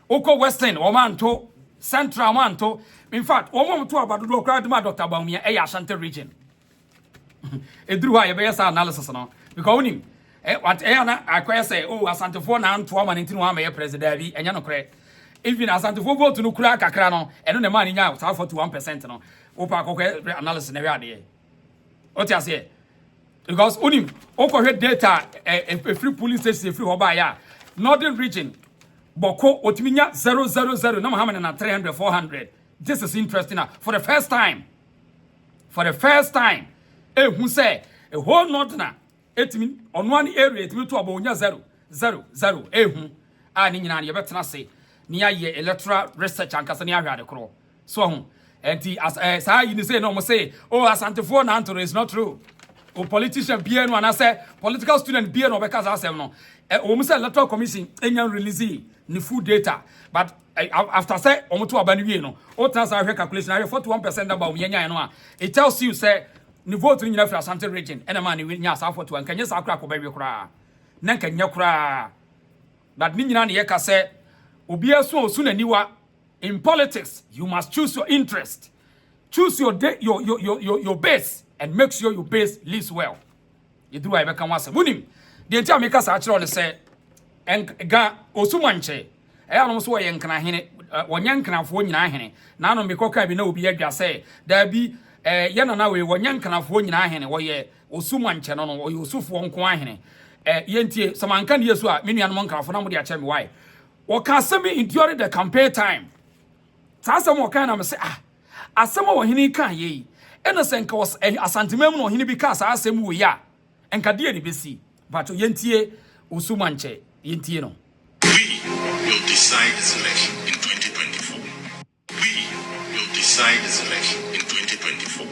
Oko Western, woman to Central man to. In fact, woman to about the crowd Dr. Baumia, Ashanti region. It drew a better analysis no because him what I quite say Asante for na anto man into one president and no cre even Asante for vote no kura kakra no and no man nya 41% no opa kokwe analysis na we ade what you say because him okwo data a free police station free hoba ya northern region boko otiminya 000 no Muhammad na 300 400. This is interesting for the first time who say a whole northerner, it mean on one area, it mean to about 000. Who and in your better say near ye electoral research and Casania had a crow. So, and as I you say, no, say, oh, Asante for Nanto is not true. O politician bien when I say political student bien or because I say no. Almost electoral commission any release ni full data, but after say almost to abandon no. All times I hear calculation, I hear 41% about Yanya. It tells you say. Ni vote ni for Asante region ena man ni nya asafo to anka nya sakra ko bawe kra na nka nya kra but ni nyina na ye ka se obi aso osu naniwa in politics you must choose your interest, choose your base and make sure your base lives well. You do I be kan wase munim de ntia me ka sa kire on se enga osu manche no so ye nkana hene wonya nkanafo nyina hene na no me koka bi na obi adwa se da bi yana na we wonya nkanafo nyina hene wo ye osuma nche no wo ye osufo nko ahene yentie samanka ne yesu a me nuanom nkanafo na mo de ache me why wo ka asemi during the campaign time tasem wo kan na me se asem wo hene kan ye ena se nka was asantemam no hene bi ka sa asem wo ya enka de ni besi but yentie osuma nche yentie no we will decide this election in 2024. We will decide this election in 2024.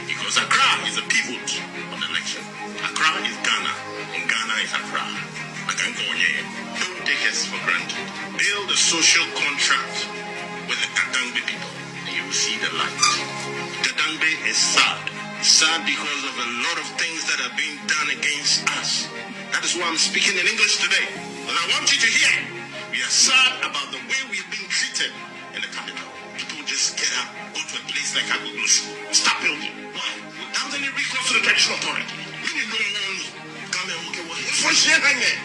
Because Accra is a pivot on the election. Accra is Ghana, and Ghana is Accra. Don't take us for granted. Build a social contract with the Kadangbe people, and you will see the light. Kadangbe is sad. It's sad because of a lot of things that are being done against us. That is why I'm speaking in English today. And I want you to hear, we are sad about the way we've been treated in the capital. People just get up, go to a place like Agoglos, stop building. Why? Without any recourse to the traditional authority. When you go on, come and look at what it's for sharing it.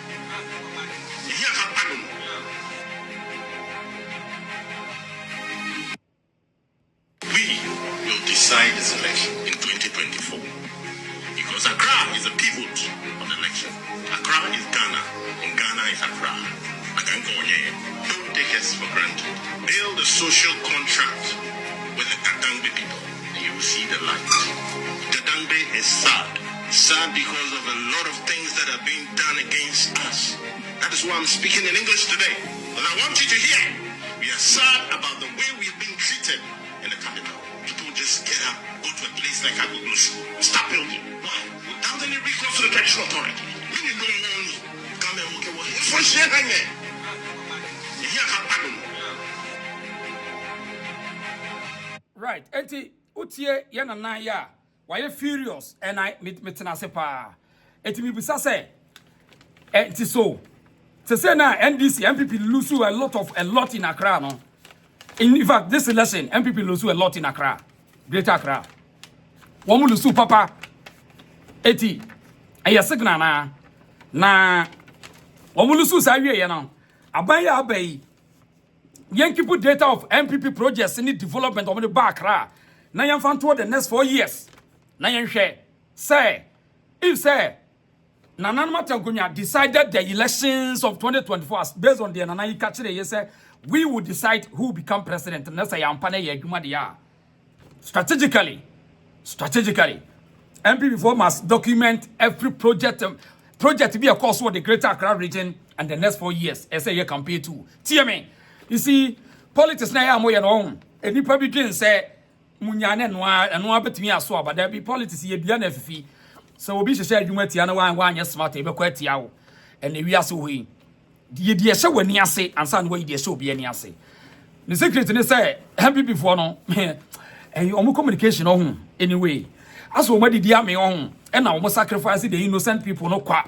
We will decide this election in 2024. Because Accra is a pivot on the election. Accra is Ghana, and Ghana is Accra. Don't take us for granted. Build a social contract with the Dadangbe people, and you will see the light. Dadangbe is sad. Sad because of a lot of things that are being done against us. That is why I'm speaking in English today. But I want you to hear. We are sad about the way we've been treated in the capital. People just get up, go to a place like Agoglos, start building. Why? Without any recourse to the traditional authority. When you don't know me, come and walk away. It's for sure. Right, enti utie yana na ya why furious and I metina sepa enti mi bisa say enti so to say na NDC MPP lose a lot in Accra no. In fact this election MPP lose a lot in Accra, Greater Accra. Womu lose papa enti aya signal na womu lose sa wie ye no aban ya abai Yankee put data of MPP projects in the development of the Accra. Now you found toward the next 4 years. Now you share. Say, if say, Nana Matagunya decided the elections of 2024 based on the Nana catch the say we will decide who become president. And that's a yampane yagumadiya. Strategically, MPP must document every project to be a course for the Greater Accra region and the next 4 years. As a year campaign to TMA. You see, politics na ya mo no. Any Republican say munyane noa betimi aso but there be politics ye bia na fifi. So obi hye adwuma tia na wan ye smart e be kwa tia wo. And we aso hui. Die hye wani ase ansa na we die hye obi ani ase. The secret ni say MPP for no and omo communication ho anyway. Aso omo didi ame ho e na omo sacrifice the innocent people no kwa.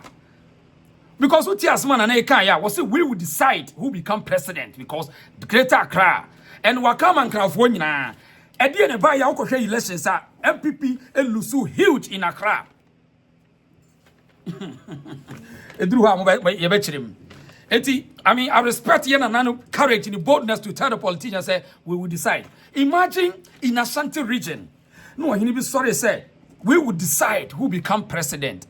Because what Tiasman and Ekaya was we will decide who become president because the Greater Accra and Wakam and California. At the end of the year, elections are MPP and Lusu huge in Accra. I mean, I respect Yana courage and boldness to tell the politicians say we will decide. Imagine in Ashanti region, no, he be sorry say we will decide who become president.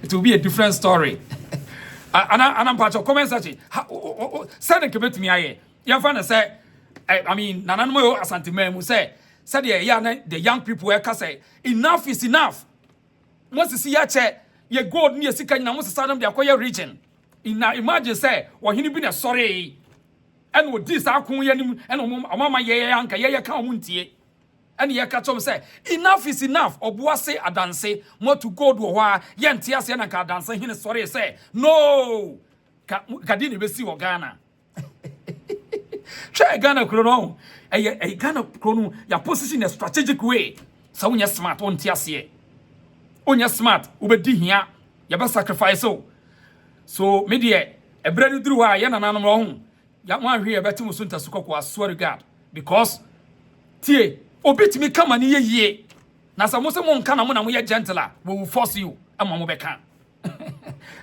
It will be a different story. And I'm part of comment section. Send a commit me aye. You find say, I mean, Nanamo Asante Mem say, said the young people were say, enough is enough. Once you see ya che, ye go near Sika in Amos Sadam, the acquire region. Imagine say, or he been a sorry. And with this, I come and Mama ye anka ye count. And ye catch him say, enough is enough. Obuase adanse, more to go to wa, yen tiasian and ka dance in sorry say, no, Kadini Bessi or Ghana. Try Ghana Chrono, a Ghana Chrono, your position in a strategic way. So when you're smart, on tiasie. On your smart, ubedi here, you best sacrifice so, media, a bread drew a yan and wrong. Young one here, better Musunta Sukoko, I swear to God, because Tie. Obit me come and ye. Na samosa mon kana mo na mo ye gentler. We will force you. Ama mo beka.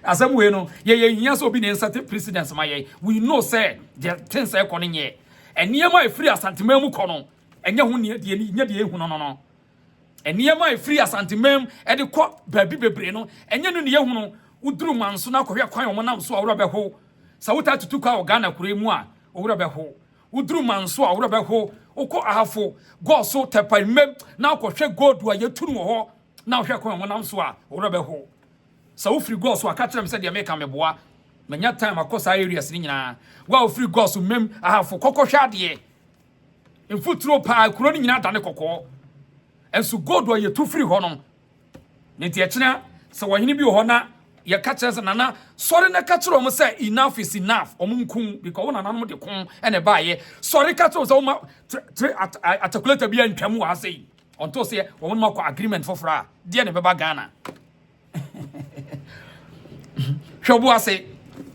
Asam we no ye nya obi ne certain precedents ma ye. We know say the things e kono nye. Eniema e free asantemam mu kono. Enya ho ne de nya de ehu no. Eniema e free asantemam e de kɔ baabi bebre no. Enya no ne ehu no. Uduru manso na kɔhwe kwan mo nam so awura bɛho. Sa wuta tutu kwa Ghana kure mu a awura bɛho. Uduru manso awura bɛho. Oko ahafo go so tepa mem na akɔhwɛ gold wa yetunu ho na ahwɛ kwan monam so a owura bɛho sa wo free go so aka kyerɛ me sɛ de make ameboa manya time akosa areas ni nyina wa wo free go so mem ahafo kɔkɔhwɛ ade mfuturo pa kuro ni nyina da ne kɔkɔ enso gold wa yetu free ho no ne tie kyena sɛ wɔhene bi ho na ye catch us nana sorry na catch ro mo say enough is enough omunkun because wona nanom de kun ene ba ye sorry catch us o ma articulate bi antwam wa say onto say wo mo ko agreement for fra de ne beba Ghana hwebu ase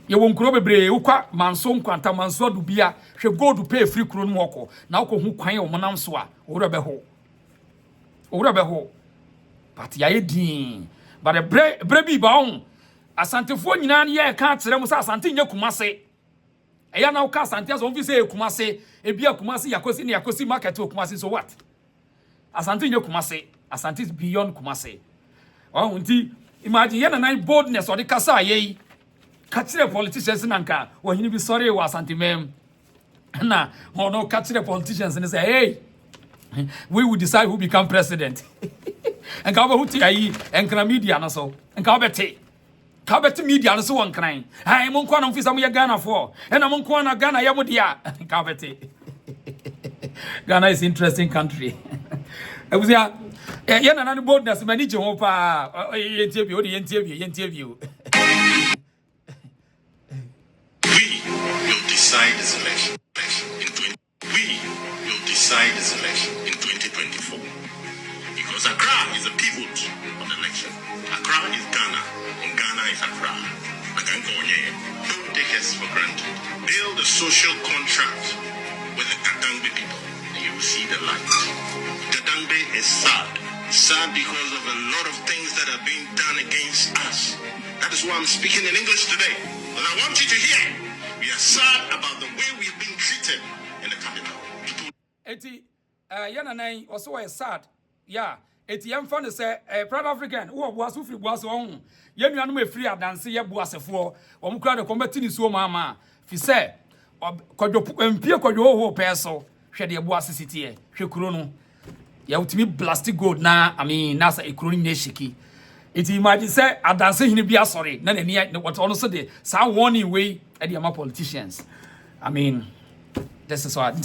ye won kuro bebre ukwa manso nkwanta manso do bia hwe gold pay free kuro no moko na wo ko hu kwan wo monam so a owura beho but ya edin but the brebi ba on asantefo nyina ye ka kire mu sa asante nya kumase eya na wo ka asante aso mfi se kumase ebia kumase yakosi market kumase so what asante nya kumase asante is beyond kumase oh nti imagine ye na boldness or the kasa ye catch the politicians nanka or he be sorry was anti-mem. Na or no catch the politicians and say, hey, we will decide who become president. And cover who tea and can media and so and cover media and so on crying. I am on quantum for Ghana for and I'm on Kwana Ghana Yamudia. Cover Ghana is interesting country. I was here. Yeah, and boldness manager interview. We will decide this election in 2024 because Accra is a pivot of the election. Accra is Ghana and Ghana is Accra. Don't take us for granted. Build a social contract with the Kadangbe people and you will see the light. Kadangbe is sad. Sad because of a lot of things that are being done against us. That is why I'm speaking in English today. And I want you to hear. We are sad about the way we've been treated in the capital. Yana also is sad. Yeah. Young fun say proud African who was free was on. Yen you know free dance ye boas for or crowd the combating so mama. Fi say kojo mpie kojo ho peso hwe de boas city e hwe kuro no. Ya utimi blastic gold na I mean nasa ekroni na shiki. It imagine say adanse hini bia sorry na nani what ono so de sa warning way e de ama politicians. I mean this is what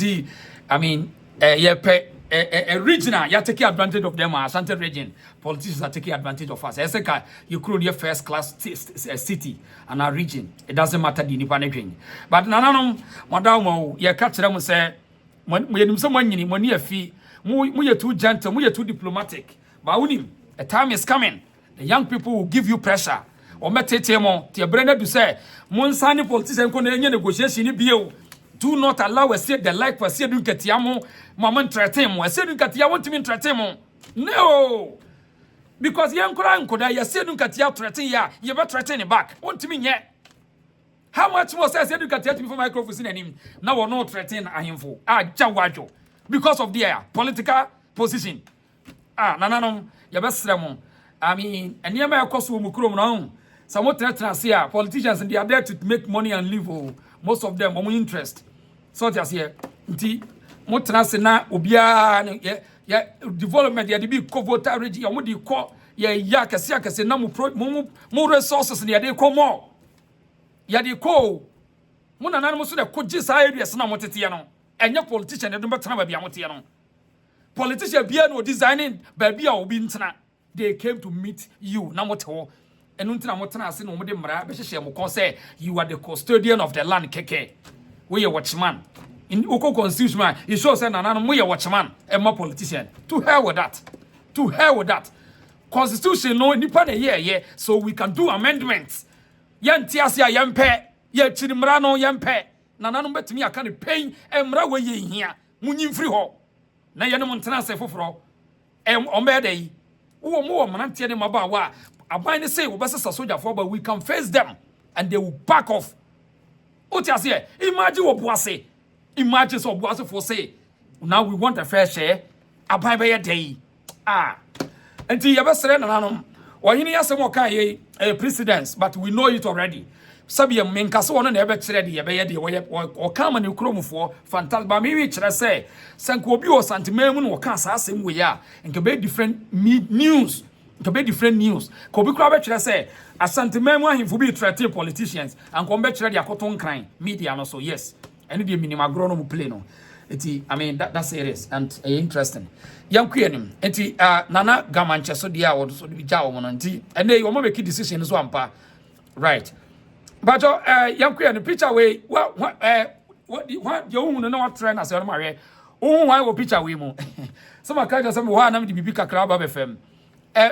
I mean a regional you taking advantage of them Asante region politicians are taking advantage of us. Eseka you could your first class city and our region it doesn't matter the nipa but nananom madam you catch them say when someone nyini money afi mu too gentle, mu too diplomatic. But unim, a time is coming. The young people will give you pressure. Or metete mo, ti brenda do say, Monsani politician ko na negotiation ni bio. Do not allow us say the like for say dun ketiamo, mama threaten mo. Say dun ketia want me threaten mo. No. Because young kura nkoda ya say dun ketia threaten ya, you be threaten back. Want me nye. How much more say dun ketia to me for microphone in him. Now we no threaten ahimfo. Jawajo. Because of their political position. Nananom, yabesremo. I mean, and near my cost will mukrom now. Some here, politicians and they are there to make money and live. Most of them are interest. So just here, Motrasena, Ubia, development, the big voter region, Yamudi call, Yakasiakas, and more resources, and they call more. Yadi call. Munanamus could just hire yes, no Motiano. And your politician, don't matter about Yamotiano. Politician, Biano designing, baby, or Bintana. They came to meet you, Namoto. And Untina Motana, no Modemra, Bisham, say, you are the custodian of the land, Keke. We are watchman. In Oko Constitution, it shows an we are watchman, and more politician. To hell with that. To hell with that. Constitution, no, Nippon a year, so we can do amendments. Yan Tiasia, Yan Pe, Yan Chidimrano, Yan Pe. Nanano bet me a kind of pain and railway here. Munin free ho. Na yana montana se foforo. Ombede. Who more manantia them about wa. I bind say we best soldier for, but we can face them and they will back off. Otia say, imagine what boase. Imagine what boase for say. Now we want a fair share. I buy by a day. And the yabasere nanano. Or you need some more precedents, but we know it already. Sabia menkaso ono na ebe kire de yebe de o ka ma ne krom fo fantastic ba me wi kire say sanko obi o santimemu no ka sa asem we ya nke be different news nke be different news ko bi kura be kire say asantimemu ahimfo bi threaten politicians and ko be kire de akoton kran media no so yes ene de minimum agro no mu play no eti I mean that's serious and interesting yanku enim eti nana gamanche so dia wo so bi ja wo no nti ene wo mo make decision so ampa right. But young queer the picture way what you know what trend as your marry. Oh, why will picture we mo? Some are kind of some one of the BB Club of FM.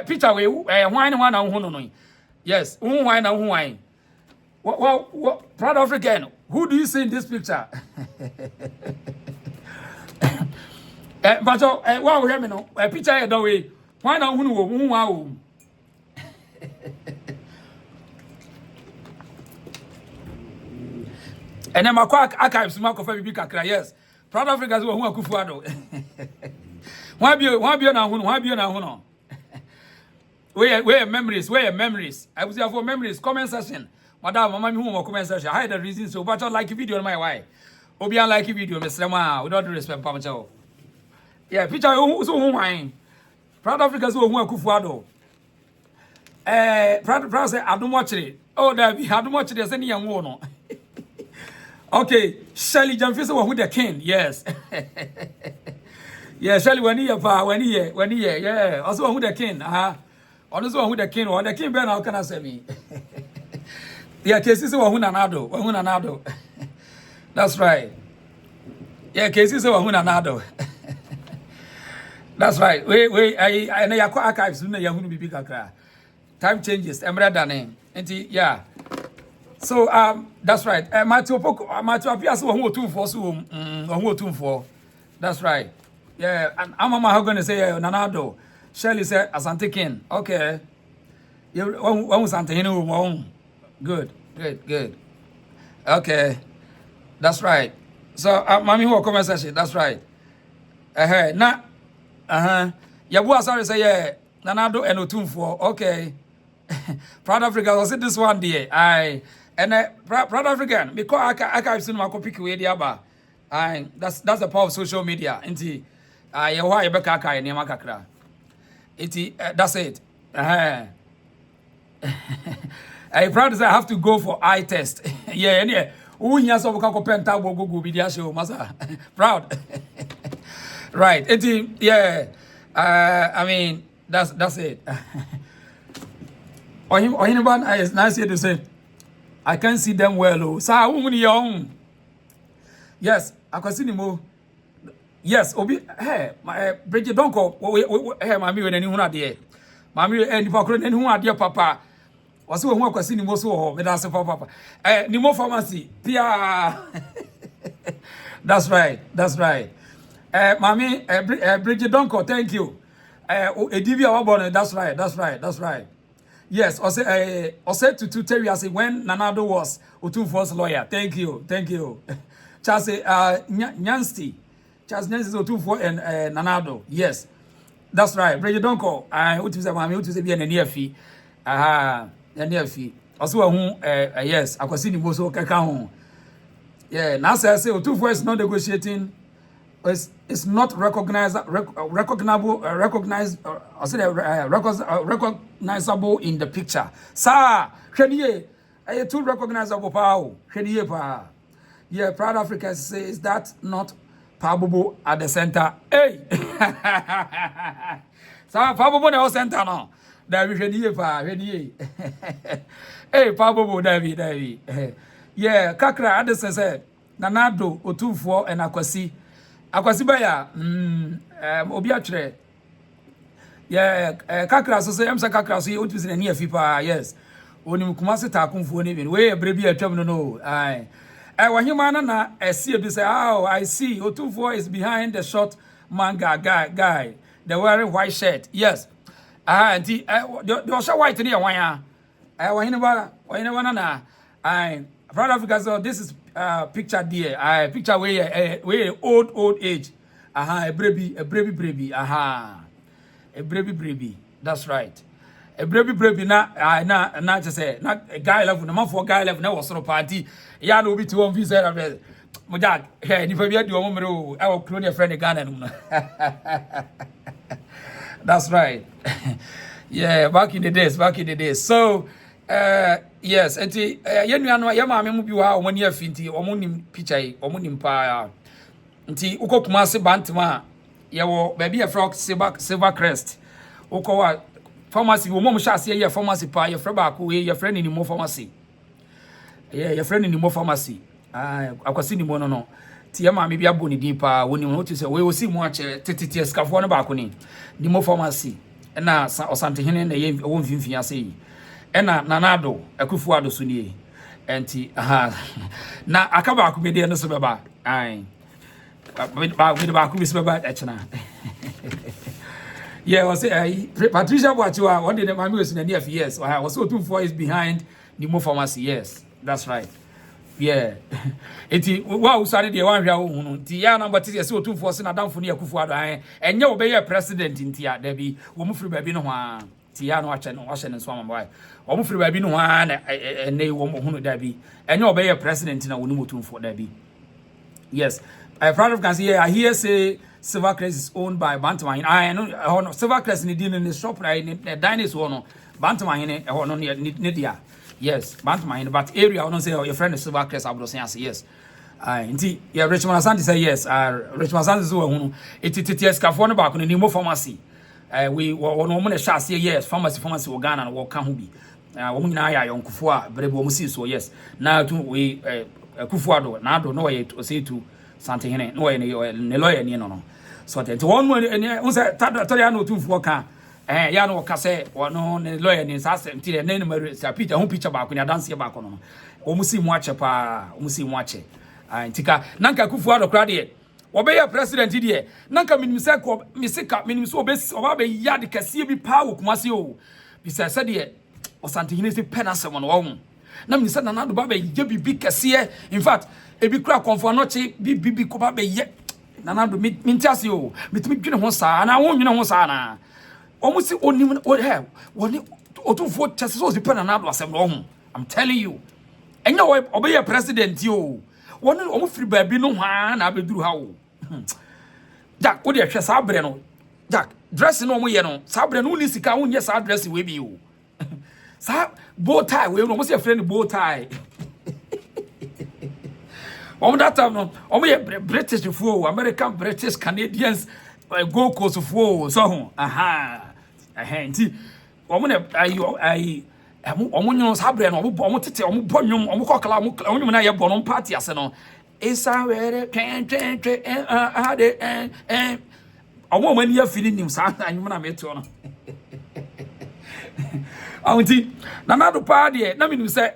Picture way wine one on. Yes, wine and wine. What proud of again? Who do you see in this picture? But wow, we have no picture the way. Why not who wow? And then my archives, Marco Fabi Accra, yes. Proud Africans who are Kufuado. Why be on where memories? I was here for memories. Comment section. Madam, mama me who comment section. I had the reason so but I like video on my why. Obi an like video, Mr. Ma, without respect, Pamacho. Yeah, picture so wine. Proud Africans who Kufuado. Proud say I don't watch it. Oh, there be I don't watch it as any young one. Okay, Shelly Jamfisa who the king, yes. Yeah, Shelly when he yeah. Also who the king, also who the king or the king Ben how can I say me? Yeah, cases who nanado. That's right. Yeah, cases who nanado. That's right. I know your archives no ya hunu bibi kakra. Time changes, emra dane. Enti yeah. So that's right. Matthew appear so who 2-4 so who 2-4. That's right. Yeah, and I'm going to say nanado. Shirley said Asante King. Okay. You one Asante Hinu. Good. Okay. That's right. So mommy who comment section. That's right. Yabu sorry say yeah. Nanado and Otumfo. Okay. Proud Africa was it this one day. Proud African because I can't see my copy with the aba. That's the power of social media. Inti ya wa ye beka kai ne makakra. Inti that's it. I proud to say I have to go for eye test. Yeah. Who nya so ka ko penta go bi dia show masa. Proud. Right. Inti yeah. I mean that's it. Or anyone is nice here to say I can't see them well. Oh, so young. Yes, I can see them more. Yes, Obi, hey, my Bridget don't go. Hey, mammy, when anyone there. Mammy, and if I couldn't anyone dear papa. Was who I can see him also, but that's a papa. Nimo pharmacy, Pia. That's right. Mammy, Bridget don't go. Thank you. Edivia Wabon, that's right. Yes, I said to Terry, I say when Nanado was Otumfo's lawyer. Thank you. Charles Nyansti. Charles Nyansti is Otumfo and Nanado. Yes, that's right. Bridget Donko. I would say, Mammy, to be a near fee. A near fee. Also, yes, I could see the most home. Yeah, now say Otumfo is not negotiating. It's not recognizable in the picture. Sir, are too recognizable power? Yeah, Proud Africa says that not probable at the center. Hey, so probable the center now. David, hey, probable David. Yeah, Kakra Addison said Nanado Otumfo and Akwasibaya obi atwere yeah kakra so say emsa kakra so otu se na near fipa yes onim kumase ta akunfo ne bi we brebi atwam no wahima na ese bi say I see Otumfo is behind the short manga guy the wearing white shirt yes anti the show white ne wan wahina na Proud Africa, so this is picture there. Picture where old age. A baby. A baby. That's right. A baby na just say not a guy level, no man for guy level, no sort of party. Ya no be to one visa. Mojak, hey, if I be at your home, I will clone your friend again. That's right. Yeah, back in the days. So yes, enti yenuano ya maame mu bi wa omoni afinti omonim picture omonim pa nti ukokuma se bantama ye wo ba bi afro silver crest ukowa pharmacy wo mom sha se ye pharmacy pa ye fra ba ko ye fra ni mo pharmacy ye fra ni mo pharmacy akwasi ni mo no ti ya maame bi aboni din pa woni mo to se we osi mu ache tete skafo no ba ko ni mo pharmacy na osante hene na ye wo mfimfin ase yi ena Nanado Akufuado sunie enti na akaba akumede no so beba ba ku so beba echna yeah was Patricia Boachiwa one day the mami was in near yes was Otumfo is behind the mo pharmacy yes that's right yeah enti wa usare de wan hwa hu nti ya number 3 yes Otumfo se na damfo ne Akufuado enye obeye president nti ya da bi wo mu free ba bi no ho tia no ache no so amamwai omo free ba bi no ha na ene wo mo hunu da bi enye obeye president na wonu motumfo da bi. Yes, a proud of can see I hear say Silver Crest is owned by Bantamahene. I know Silver Crest ni din in shop right the dinosaur no Bantamahene no ne dia. Yes, Bantamahene but area I don't say your friend is Silver Crest abrosen say yes. Inti yeah Richmond Asante say yes. Richmond Asante so hunu etities ka for no back no ni mo pharmacy. We no mo na sha say yes pharmacy wo Ghana no wo ka ho bi. Wo nyina ya yonkofo a brebe wo si so yes. Now to we Kufuado na do no ye to say to something here no ye ne lawyer ni no so that one one say tori no tumfo ka ya no ka say no ne lawyer ni sa ti ne no sa Peter ho picture ba ko ni dance ba ko no o musi mu ache pa o musi mu ache ntika nanka Kufuado kra de obey president de nanka minim say ko misika minim so oba be yad kase bi pa wo kuma se o bi say de o something here say penasem no wo na me say Nana do ba be ye bibi kese in fact e bi kra konfo no che bibi ko ba be ye Nana do mi ntiase o metimi dwene ho saa na wo nwene ho saa na o mu si onim o he woni otufo chese so si pe Nana do asem no ho I'm telling you enya obey president o woni o mu firi ba bi no ha na abeduru ha o Jack wo de hwe saa bre no Jack dress no mo ye no saa bre no ni sika wo nye saa dress we bi o sa bow tie we no mo say friend bow tie that time no British fo American British Canadians go coast fo so nti na ai omo nyo sabre no omo tete omo bonyum omo kokala omo nyum na ye bono party ase no esa were twen omo mani ya fili nim sa anyum na meto no Auntie, Nana do pa de na me say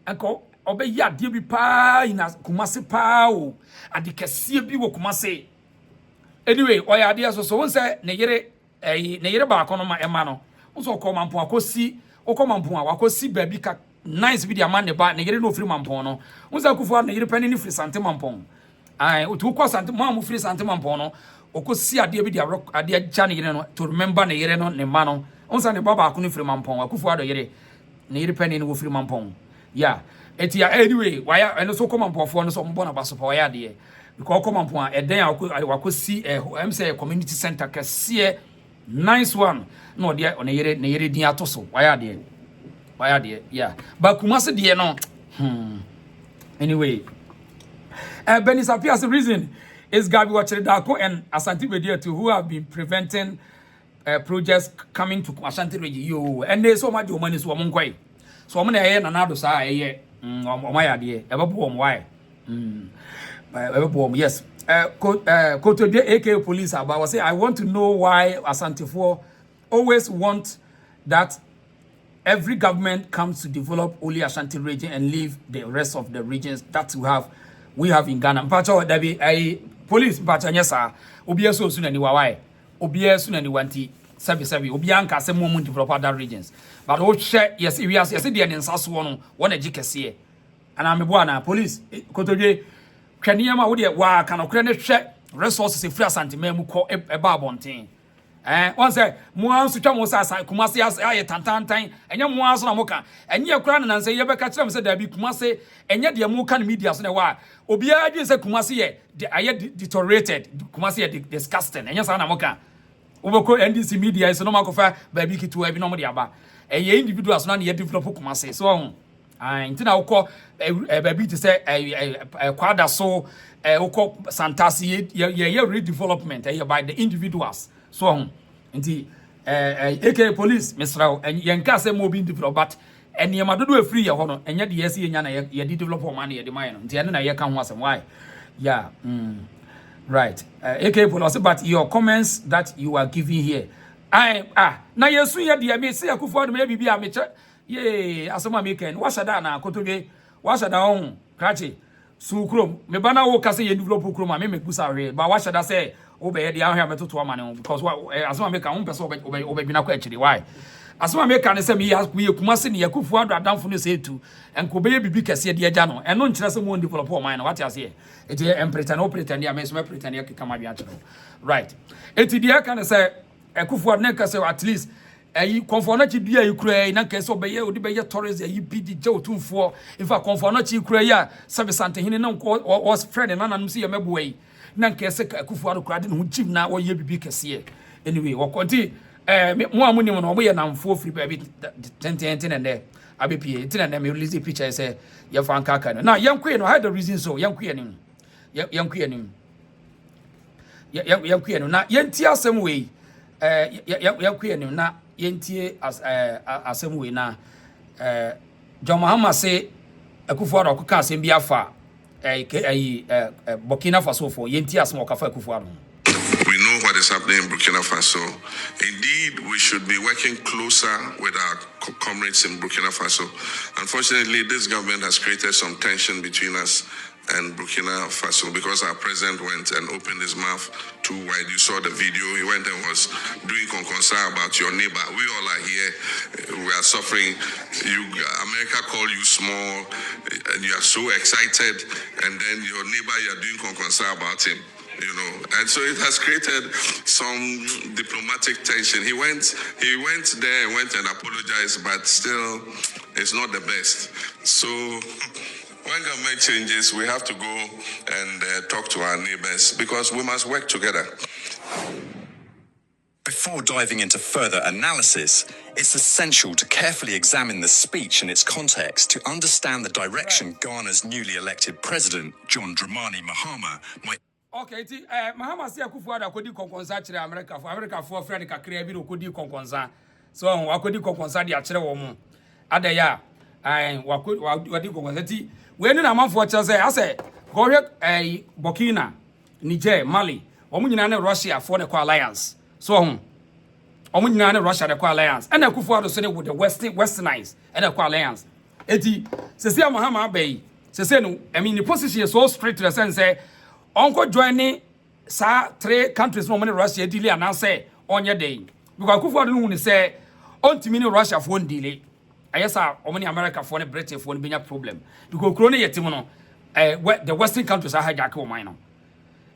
enko obe ya de bi pa ina Kumasi pa o ade kese bi wo Kumasi. Anyway, oya de so won say ne yere ba ko no ma ema no. Won so ko mampo akosi, mampo akosi ba bi ka nice bi de ama ne ba ne yere no firi mampo no. Won say Kufuor ne yere pani ni firi sante mampo. Otu ko sante mo firi sante mampo no. Okosi ade bi de ade agya ne yere no to remember ne yere no ne ma no. Onsa ne baba akunu firi mampon Kufuor yere ne yere pani ne wo firi mampon yeah etia anyway waya eno so komampofo no so mbo na baso pa waya de because komampon a eden akosi em say community center kase nice one no de ne yere din atoso waya de yeah ba Kumasi de no anyway Benis appears the reason is Gabi Wachedako and Asante Bedia too who have been preventing projects coming to Ashanti region and there's so much money so monkwai so mo na ye Nana do sa ye omaya de ebebo why ebebo yes Koto de AK police about was say I want to know why Asante always want that every government comes to develop only Ashanti region and leave the rest of the regions that we have in Ghana. Mpacho there be police mpacho nyesa obi eso su na ni why obi eso na ni wanti sabi obi anka se mo develop other regions but o share yes we yes the nsaso no wona gikese ana mebo ana police Kotodwe twani ama wo de wa ka no kre ne hwe resources free Asante mamu ko eba abonten one say mo anso twa mo sa Kumasi aye tantantan enye mo anso na mo ka enye kura na nse ye be ka kire me se da bi Kumasi enye de mo ka na media so na wa obi adwen se Kumasi ye de aye deteriorated Kumasi ye disgusting enye sa na mo ka Uboko NDC media is no makofa baby kitu ebi no mo de aba eye individuals na ye develop Kumasi so ntina ukọ baby to say kwada so ukọ Santasi ye redevelopment by the individuals so nti AK police misraw yenka say mo bi develop but enema dodo free ye ho no enye de yesi yenya na ye develop o man ye de man no nti ene na ye ka ho asem why yeah right AK police but your comments that you are giving here na yesu ye de me say Kufuor me bibi a me ye asoma meken washada na Kotodwe washada on krachi sukrom me bana wo kase ye develop ukrom me gusa we ba washada say obey the ahia metoto amane because asoma meka on person obedwina kwa akiri why asoma meka ne say me Kumasi ne Kufuor adamfo no say tu enko be bibi kase de agya no eno nkire se mo develop o man no what you say it e pretend o pretend ya me so pretend ya kama bia kire right eti de aka ne say Kufuor ne kase at least konfonachi dua yi kura na kese obeye odi beye tourist yi bidi je otumfo in fact konfonachi kura ya sabe santehene na was friend na nanum se yemebo yi na kese akufu ado kura de no jim na wo ye bibi kese anyway wokonti mo amuni mo no obo ye namfo free baby tenten and there abepie tin and me release picture say ye fan kaka no na yankuye no had the reason so yankuye nim yankuye no na yenti asem we yankuye nim na yentie asem we na John Mahama say Akufo-Addo koka asem bi afa Burkina Faso for yentie asem okafa Akufo-Addo. We know what is happening in Burkina Faso. Indeed, we should be working closer with our comrades in Burkina Faso. Unfortunately, this government has created some tension between us and Burkina Faso because our president went and opened his mouth too wide. You saw the video. He went and was doing concern about your neighbor. We all are here. We are suffering. America called you small, and you are so excited, and then your neighbor, you are doing concern about him. You know, and so it has created some diplomatic tension. He went there and went and apologized, but still, it's not the best. So when government changes, we have to go and talk to our neighbors because we must work together. Before diving into further analysis, it's essential to carefully examine the speech and its context to understand the direction Ghana's newly elected president, John Dramani Mahama, might. Okay, Mahama say Akufo-Addo akodi konkonsa kire America for friend kakra bi okodi konkonsa. So akodi konkonsa de akire wo mu. Adaya wadi konkonsa ti we ni na manfo kire say ase go hwe Burkina, Niger, Mali, omu nyina na Russia for the alliance. So omu nyina na Russia the alliance. And Akufo-Addo so with the westernized and the alliance. Eti se say Mahama abai se say no, I mean the position is so straight to the sense say Uncle joining sa 3 countries no money Russia delay and say onye day because Akufo-Addo no say ontimi ni Russia for delay ayesa omani America for Britain for benya problem because krone yetim no the western countries are hijack o man no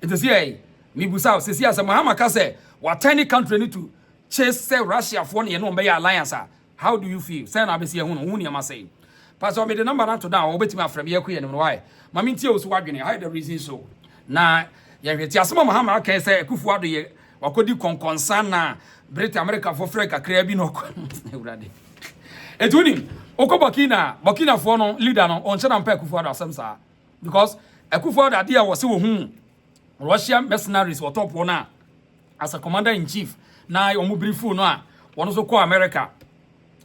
it is here me busa say as Mahama ka say what tiny country need to chase say Russia for no be alliance. How do you feel say na be say hu no hu ne ma say pastor me the number na to down obetimi afrem ye kuye no why mama ntie osu wadwene how the reason so na yɛhweti asoma Mahama aka sɛ Akufo-Addo ye wakodi konkonsa na Britain America for Africa kakra bi no urade etuni Burkina for no leader no on chana mpa Akufo-Addo asem sa because Akufo-Addo ade a wose wo hu Russian mercenaries were top one as a commander in chief na omu brifu no a wono so call America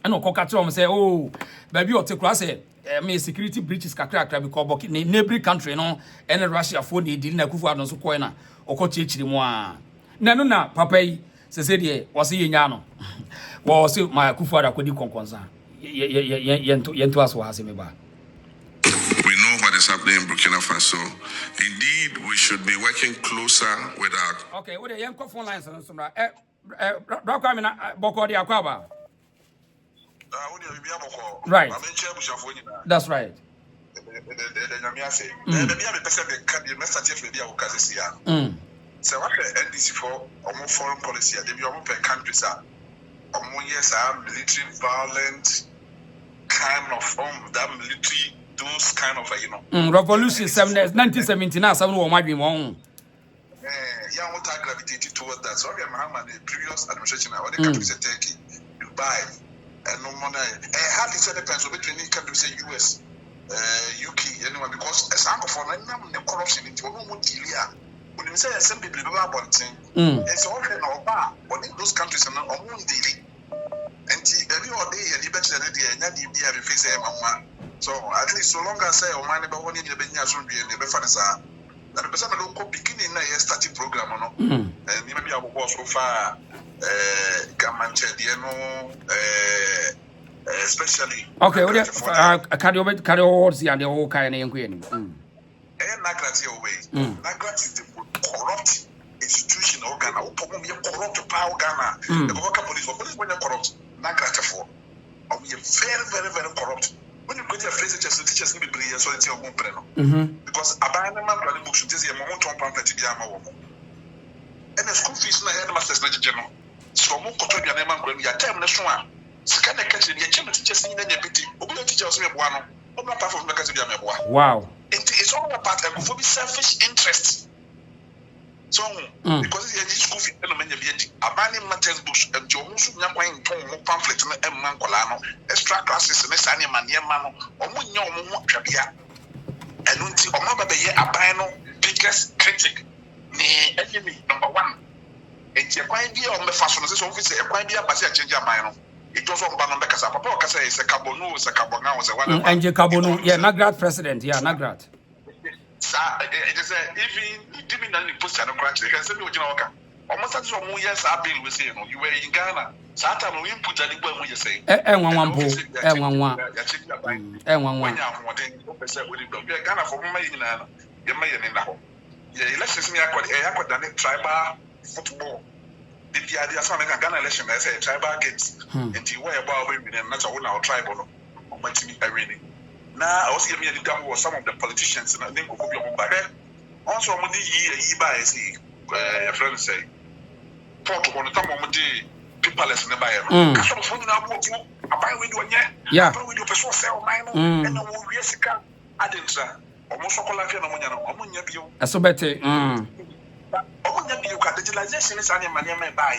and okoka tell say oh baby o tekura say me security breaches kakra because neighboring country no and Russia for the deal na Akufo-Addo so ko na okochichiri mu a na no na papa yi se de wose yenya no wose ma Akufo-Addo akodi konkonsa yento aso ha se me ba. We know what is happening in Burkina Faso. Indeed, we should be working closer with our. Okay, what the yanko phone lines and some Rock me na boko di akwaba. Right. That's right. So what the NDC for foreign policy, they be countries are military violent kind of that military those kind of revolution 1979 7 wo madwe mo yeah what I gravitated towards that. So Mahama the previous administration or the countries Turkey, Dubai and no money hard to say depends between countries say US UK anyway because as I'm for the corruption into no more deal when you say some people about thing it's all no bar but in those countries are not on daily and every day and you better than the be a face mama so at least so long as say o man about one in the benya so be and the befanisa that the person don't go beginning na starting program no and maybe I will so far government no especially okay what cardio words and the whole kind of yanku NAGRAT away NAGRAT is the corrupt institution organ or corrupt power Ghana the local police when they corrupt NAGRAT for or we are very very corrupt when you go to your face teachers need to be so it's your own because abandonment planning books should say my own pamphlet and the school fees na head masters na general So mo koto bia na man kura ya time na so a sika na catch the chema teachers ni na biti obi na teacher so me boa no obi na platform na catch bia me boa. Wow. It's all about a selfish interest. So because the school fee no menya bia di abani ma textbooks and jo musu nya kwan ton mo pamphlet na emma nkola no extra classes ne sa ne ma ne ma no omo nya omo ho twabia enu nti omo ba be ye aban no biggest critic ne enemy number 1. Enti ekwan bia o me fa so no se office ekwan bia ba se a change aban no it was on ban number kasa papa o kasa e se kabonu se kabonga o se whatever NG Kabonu yeah NAGRAT president yeah NAGRAT sa it is even giving an post and crash they can say me ojina waka almost as so mu yes I bill we say no you were in Ghana sa time we input and go you say nwanwan po nwanwan when you modern person we do Ghana for me nyina ye ma ye na ho ye elections me akwa than tribal football the idea so make Ghana election na say tribal gates and you where about we na so na tribal no o matimi arena. Now, I was giving you the some of the politicians, and I think we could be on back. Also, I'm the year by a friend say, Port on the time of the people less than buyer. Some of them are buying with one yet. Yeah, we do person sell mine, and no risk. I didn't say almost all of you. So better. You can digitalization is any money may buy,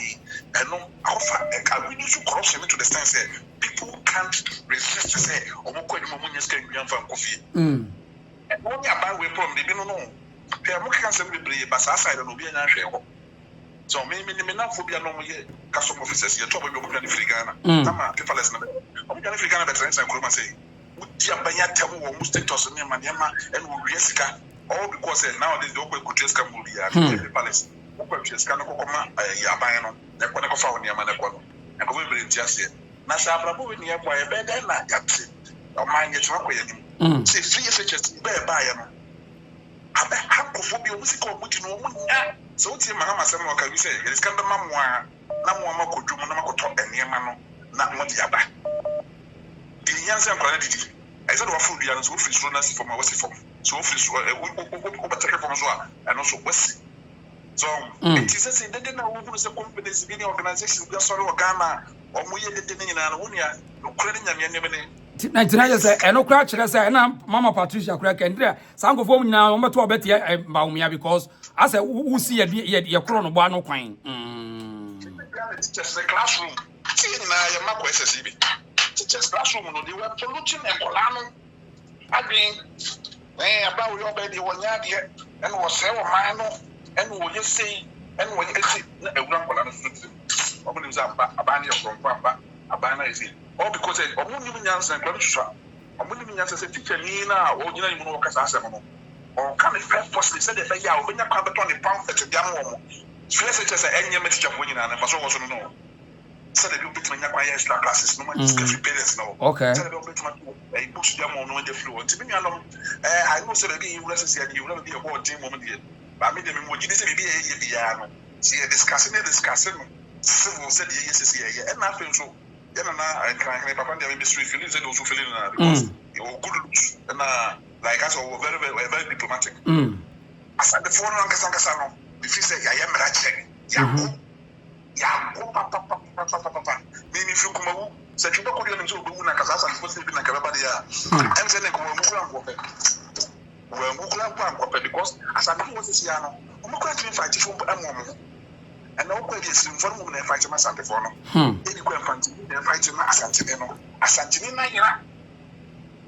and no offer a really corruption to the sense that people can't resist to say, or more quite moments can be from coffee. And when you buy way from the no, they are more cancer with the Bassaside and Obian and so maybe not for be a normal custom officers here, top of your company Frigana. People less than Frigana better and I say, would Yabaya tell me almost take us in Maniama and Uriesica. All because nowadays the open countries can move the palace. Open countries can come Yabano, they're going to go found Yamanako, and go over just here. Nasabrabu in nearby a bed and not yet. Or mind gets wrong with him. Say 3 SHS, bear by him. I bet Hankophobia musical, which no one. So it's Mahama Samuel can we say, it's kind of Mamma, Namma could do Mamma talk and Yamano, not Modiaba. The Yansan quality. I said, what food the others will fish runners from our form. So, fish over from as well, and also West. So, it is a they didn't know who is the company's many organizations, just sort of Ghana, or Muya didn't in Anunia, no credit and Nigeria say, and no crash, I say, and Mama Patricia Crack and there. Some of them now, I'm to bet Baumia because I said, who see your chrono one coin. Just the classroom. See, now, your Marco SSB. Just classroom, they were polluting and Colano. I mean, about your baby 1 year and was several minor and will just say, and when you see a grandpa, a banner from Papa, a banner is it. All because of Munians and Granusha, or Munians as a teacher, Nina, or you know, Casasamo, or can it possibly say that they are when you come on the pamphlet of Yamo. First, it is any message of winning and I must also know. Said the people between your extra classes, no one is parents now. Okay. A push them on the floor. I know said you will be a board team moment here. But I mean, the more you say, be a see a discussing, civil said yes, and nothing so. Then I can't papa the ministry feelings and also feeling because you're good looks and like us all very diplomatic. I said the phone on Casano, if you say I am Ratchet, Papa. Maybe if you come out, said you don't go into Buna Casas and supposed to be like Carabadia. I'm saying, well, because as I know what is Yano, I'm not going to fight for a moment. And no question for women and fight my Santa Fono. Any question, they're fighting my Santino. A Santina,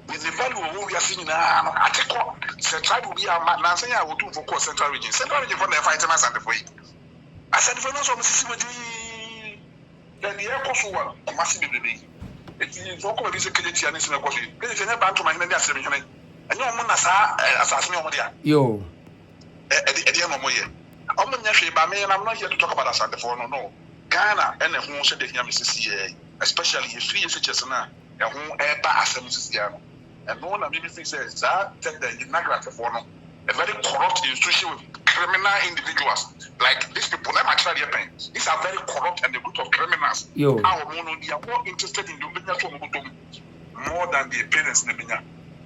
with the value of what we are seeing now, I take what Central will be a man. I will do for Central Region. Central Region for the fighting my Santa Fe. I said, for no Mississippi, then the air cost one, massively. It is all of this security and it's in a coffee. There is a band to my India 7. And no one has assassin over there. Yo. At the end of my year. I'm not here to talk about Santa Fe. No. Ghana and the home said they hear Mrs. Especially if 3 SHS now, the home air pass Mrs. And no one of me says that the NAGRAT for no. A very corrupt institution with criminal individuals. Like these people, them actually happen. These are very corrupt and a group of criminals. Yo. They are more interested in the more than the parents.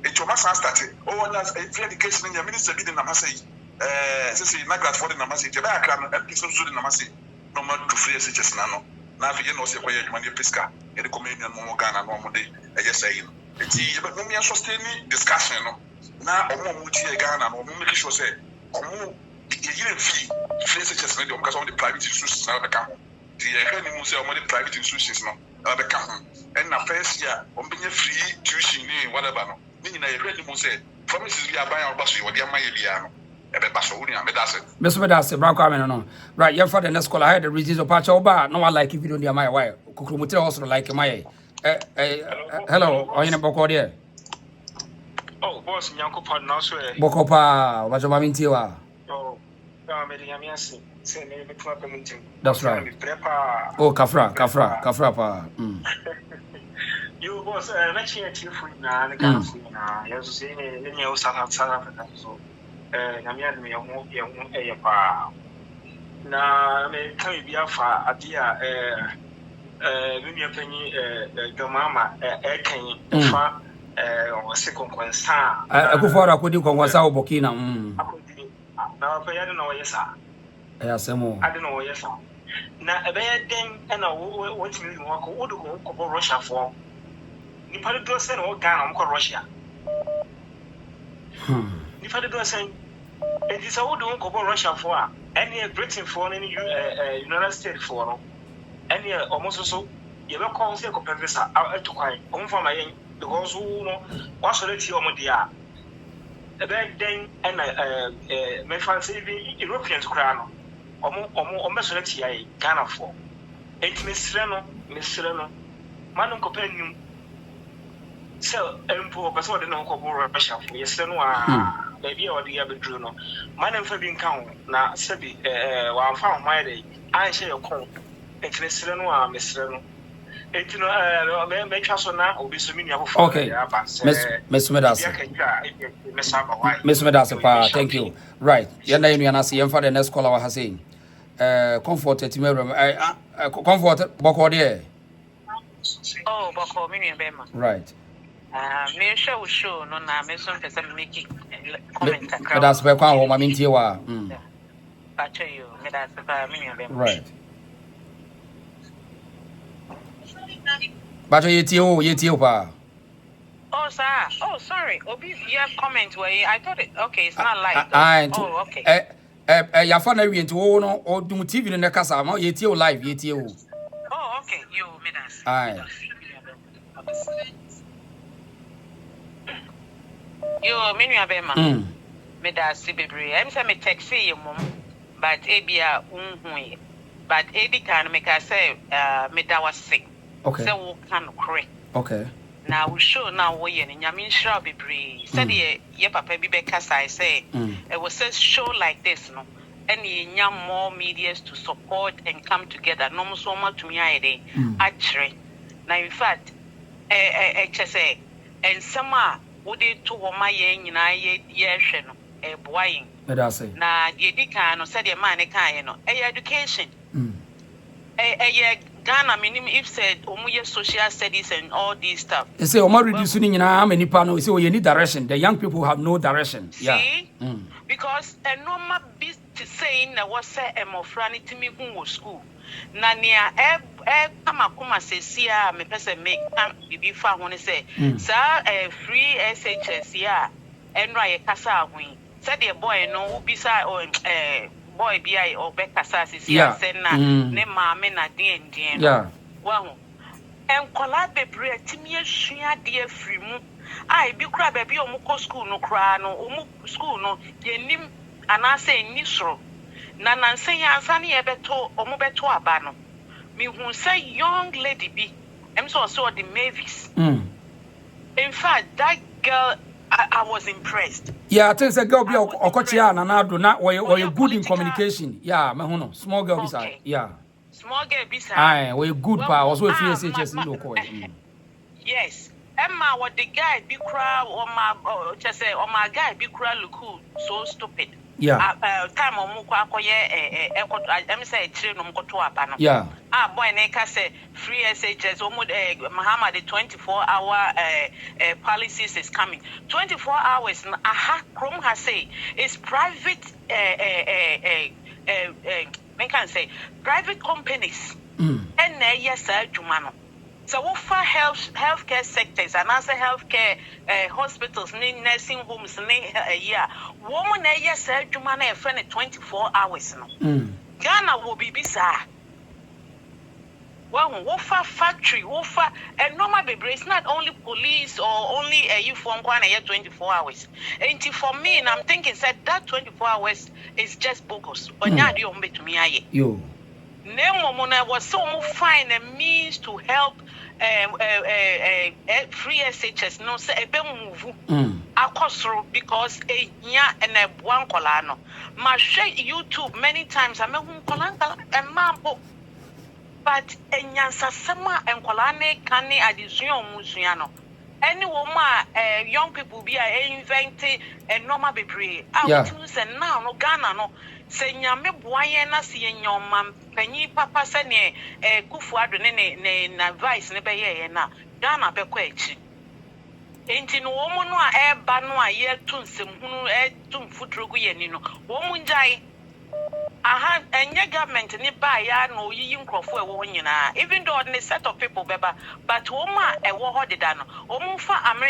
It's your master started. Oh, and if you education in your minister, be the Namasi, NAGRAT for the Namasi, Jabaka, and episodes of the Namasi. normal to free SHS nano. Now if you know say where you money pesca, you recommend you more Ghana no day. I just say it's but no me sustaining discussion no. Now omo muti Ghana no make sure say omo you fee SHS no because of the private institutions now become. The economy say omo the private institutions no become. And na first year omo be free tuition whatever no. Meaning na economy say promises we are buying our bus we dey am here no. Mr. Medase, Brown Carmen, no. Right, you're for the next call. I had the reasons of patch over. No one like if you don't hear my wife. Kukrumuti also like my. Hello, are you in a Boko there? Oh, boss, Yanko Padna, swear. Bokopa, what's your mammy Tiwa? Oh, say, that's right. Oh, Kafra, pa. You was let's hear you for now. The council now, you say, then you South Africa. So, Namian me a pa. Now, may tell you, Biafra, a dear, Lunia Penny, Gamama, King, fa, or second concern. I go for a good conversation, Bokina. Now, I don't know, yes, sir. Yes, I don't know, yes, sir. Now, a bad thing, and I want me to walk over Russia for. You probably do send all Ghana on Russia. You probably do send. It is all doing over Russia for any Britain for any United States for any almost so. You will call say professor out to quite on for my because who know what's the tea on the a bad thing and my fancy Europeans crown or messoleti Ghana for. It's Miss Reno, Madam Companion. So, Empo, but so the no cobble Russia for yes, maybe or the other Bruno. My name for being count now, Sebi, one found my day. I share your call. It's Miss Reno, Miss Reno. It's no, make us on now, or be so many of okay, Miss Medasa. Miss Medasa, thank you. Right, your name, you see, and for the next caller has saying, comforted to me, comfort, Boko. Oh, Boko, Bema. Right. Me show no na me so pese make comment akra. That's where kwa ho mami ntiwa. Pacho you, me that's ba me be. Right. Pacho yetio pa. Oh sir. Oh sorry. Obi you have comment where I thought it okay, it's not live. Oh okay. Ya fa na wi nti wo no odum TV no kasa ma yetio live yetio. Oh okay, you me that's. Aye. Yo, menu abema. Me da si bebre. Em say me taxi you mum, but ebia unhu. But edi kan me ka say me da was sick. Okay. Say wo kan kore. Okay. Now we show now we ye nyame nhra bebre. Say ye papa bi be kasa I say it was a show like this no. Any nyam more medias to support and come together. No so much to me ide. Actually. Now in fact HSA and some Udi to my yen no boying. Na yedika no said your man no education. Ghana minimum if said social studies and all these stuff. They say Omar reducing nyina many panel say you need direction. The young people have no direction. See? Because a normal business saying that was say emofrani timi hu school. Na nia kuma sesia me pese make bibi fa ho ne say sa free SHS ya enra ye kasa ahun said the boy no ubisa boy bi or be kasa sesia say na ne maame na den yeah wahu en kola bebre timi asua de free mu ai bi kura be bi omuko school no kura no omu school no ye nim anase ni soro na nansen ya ansane ye beto omu beto aba no me who say young lady be I'm so the Mavis. In fact, that girl I was impressed. Yeah, I think the girl be okochia na nado na we good in communication. Yeah, me hu no small girl beside. Yeah. Small girl beside. Aye, we good pa also free SHS no ko. Yes. Emma what the guy be cry or my just say or my guy be cry look cool so stupid. Yeah. Time omu kwa koye em say chire no mkoto aba no. Yeah. Boy neka say free SHS omu Mahama the 24-hour policies is coming. 24 hours Chrome has say it's private I can say private companies and yes jumano. So what for healthcare sectors and also healthcare hospitals, nursing homes, woman yes jumano friend 24 hours no. Ghana will be bizarre. Well, wofa factory, wofa and normal baby, it's not only police or only you for 24 hours. And for me, and I'm thinking that 24 hours is just bogus. Or not you to me yo. Nemo mona was so find a means to help free SHS no say ebe move akosoro because and a one colano. My share YouTube many times I mean kolanga and mambo. But enyansa sama enkolane kane adisuon musuano. Any woman young people be inventing a normal baby. I would say now no Ghana no say nyame boye na si enyoma panyi papa se ne kufu ado ne na vice ne beye na Ghana be kwa echi. Enti no wo no a eba no a ye tunsem hunu tumfudrogu ye ni no wo munjai aha enye government ni ba ya no yiyi nkrofo ewo nyina even though the set of people beba but wo ma ewo ho deda no wo mfa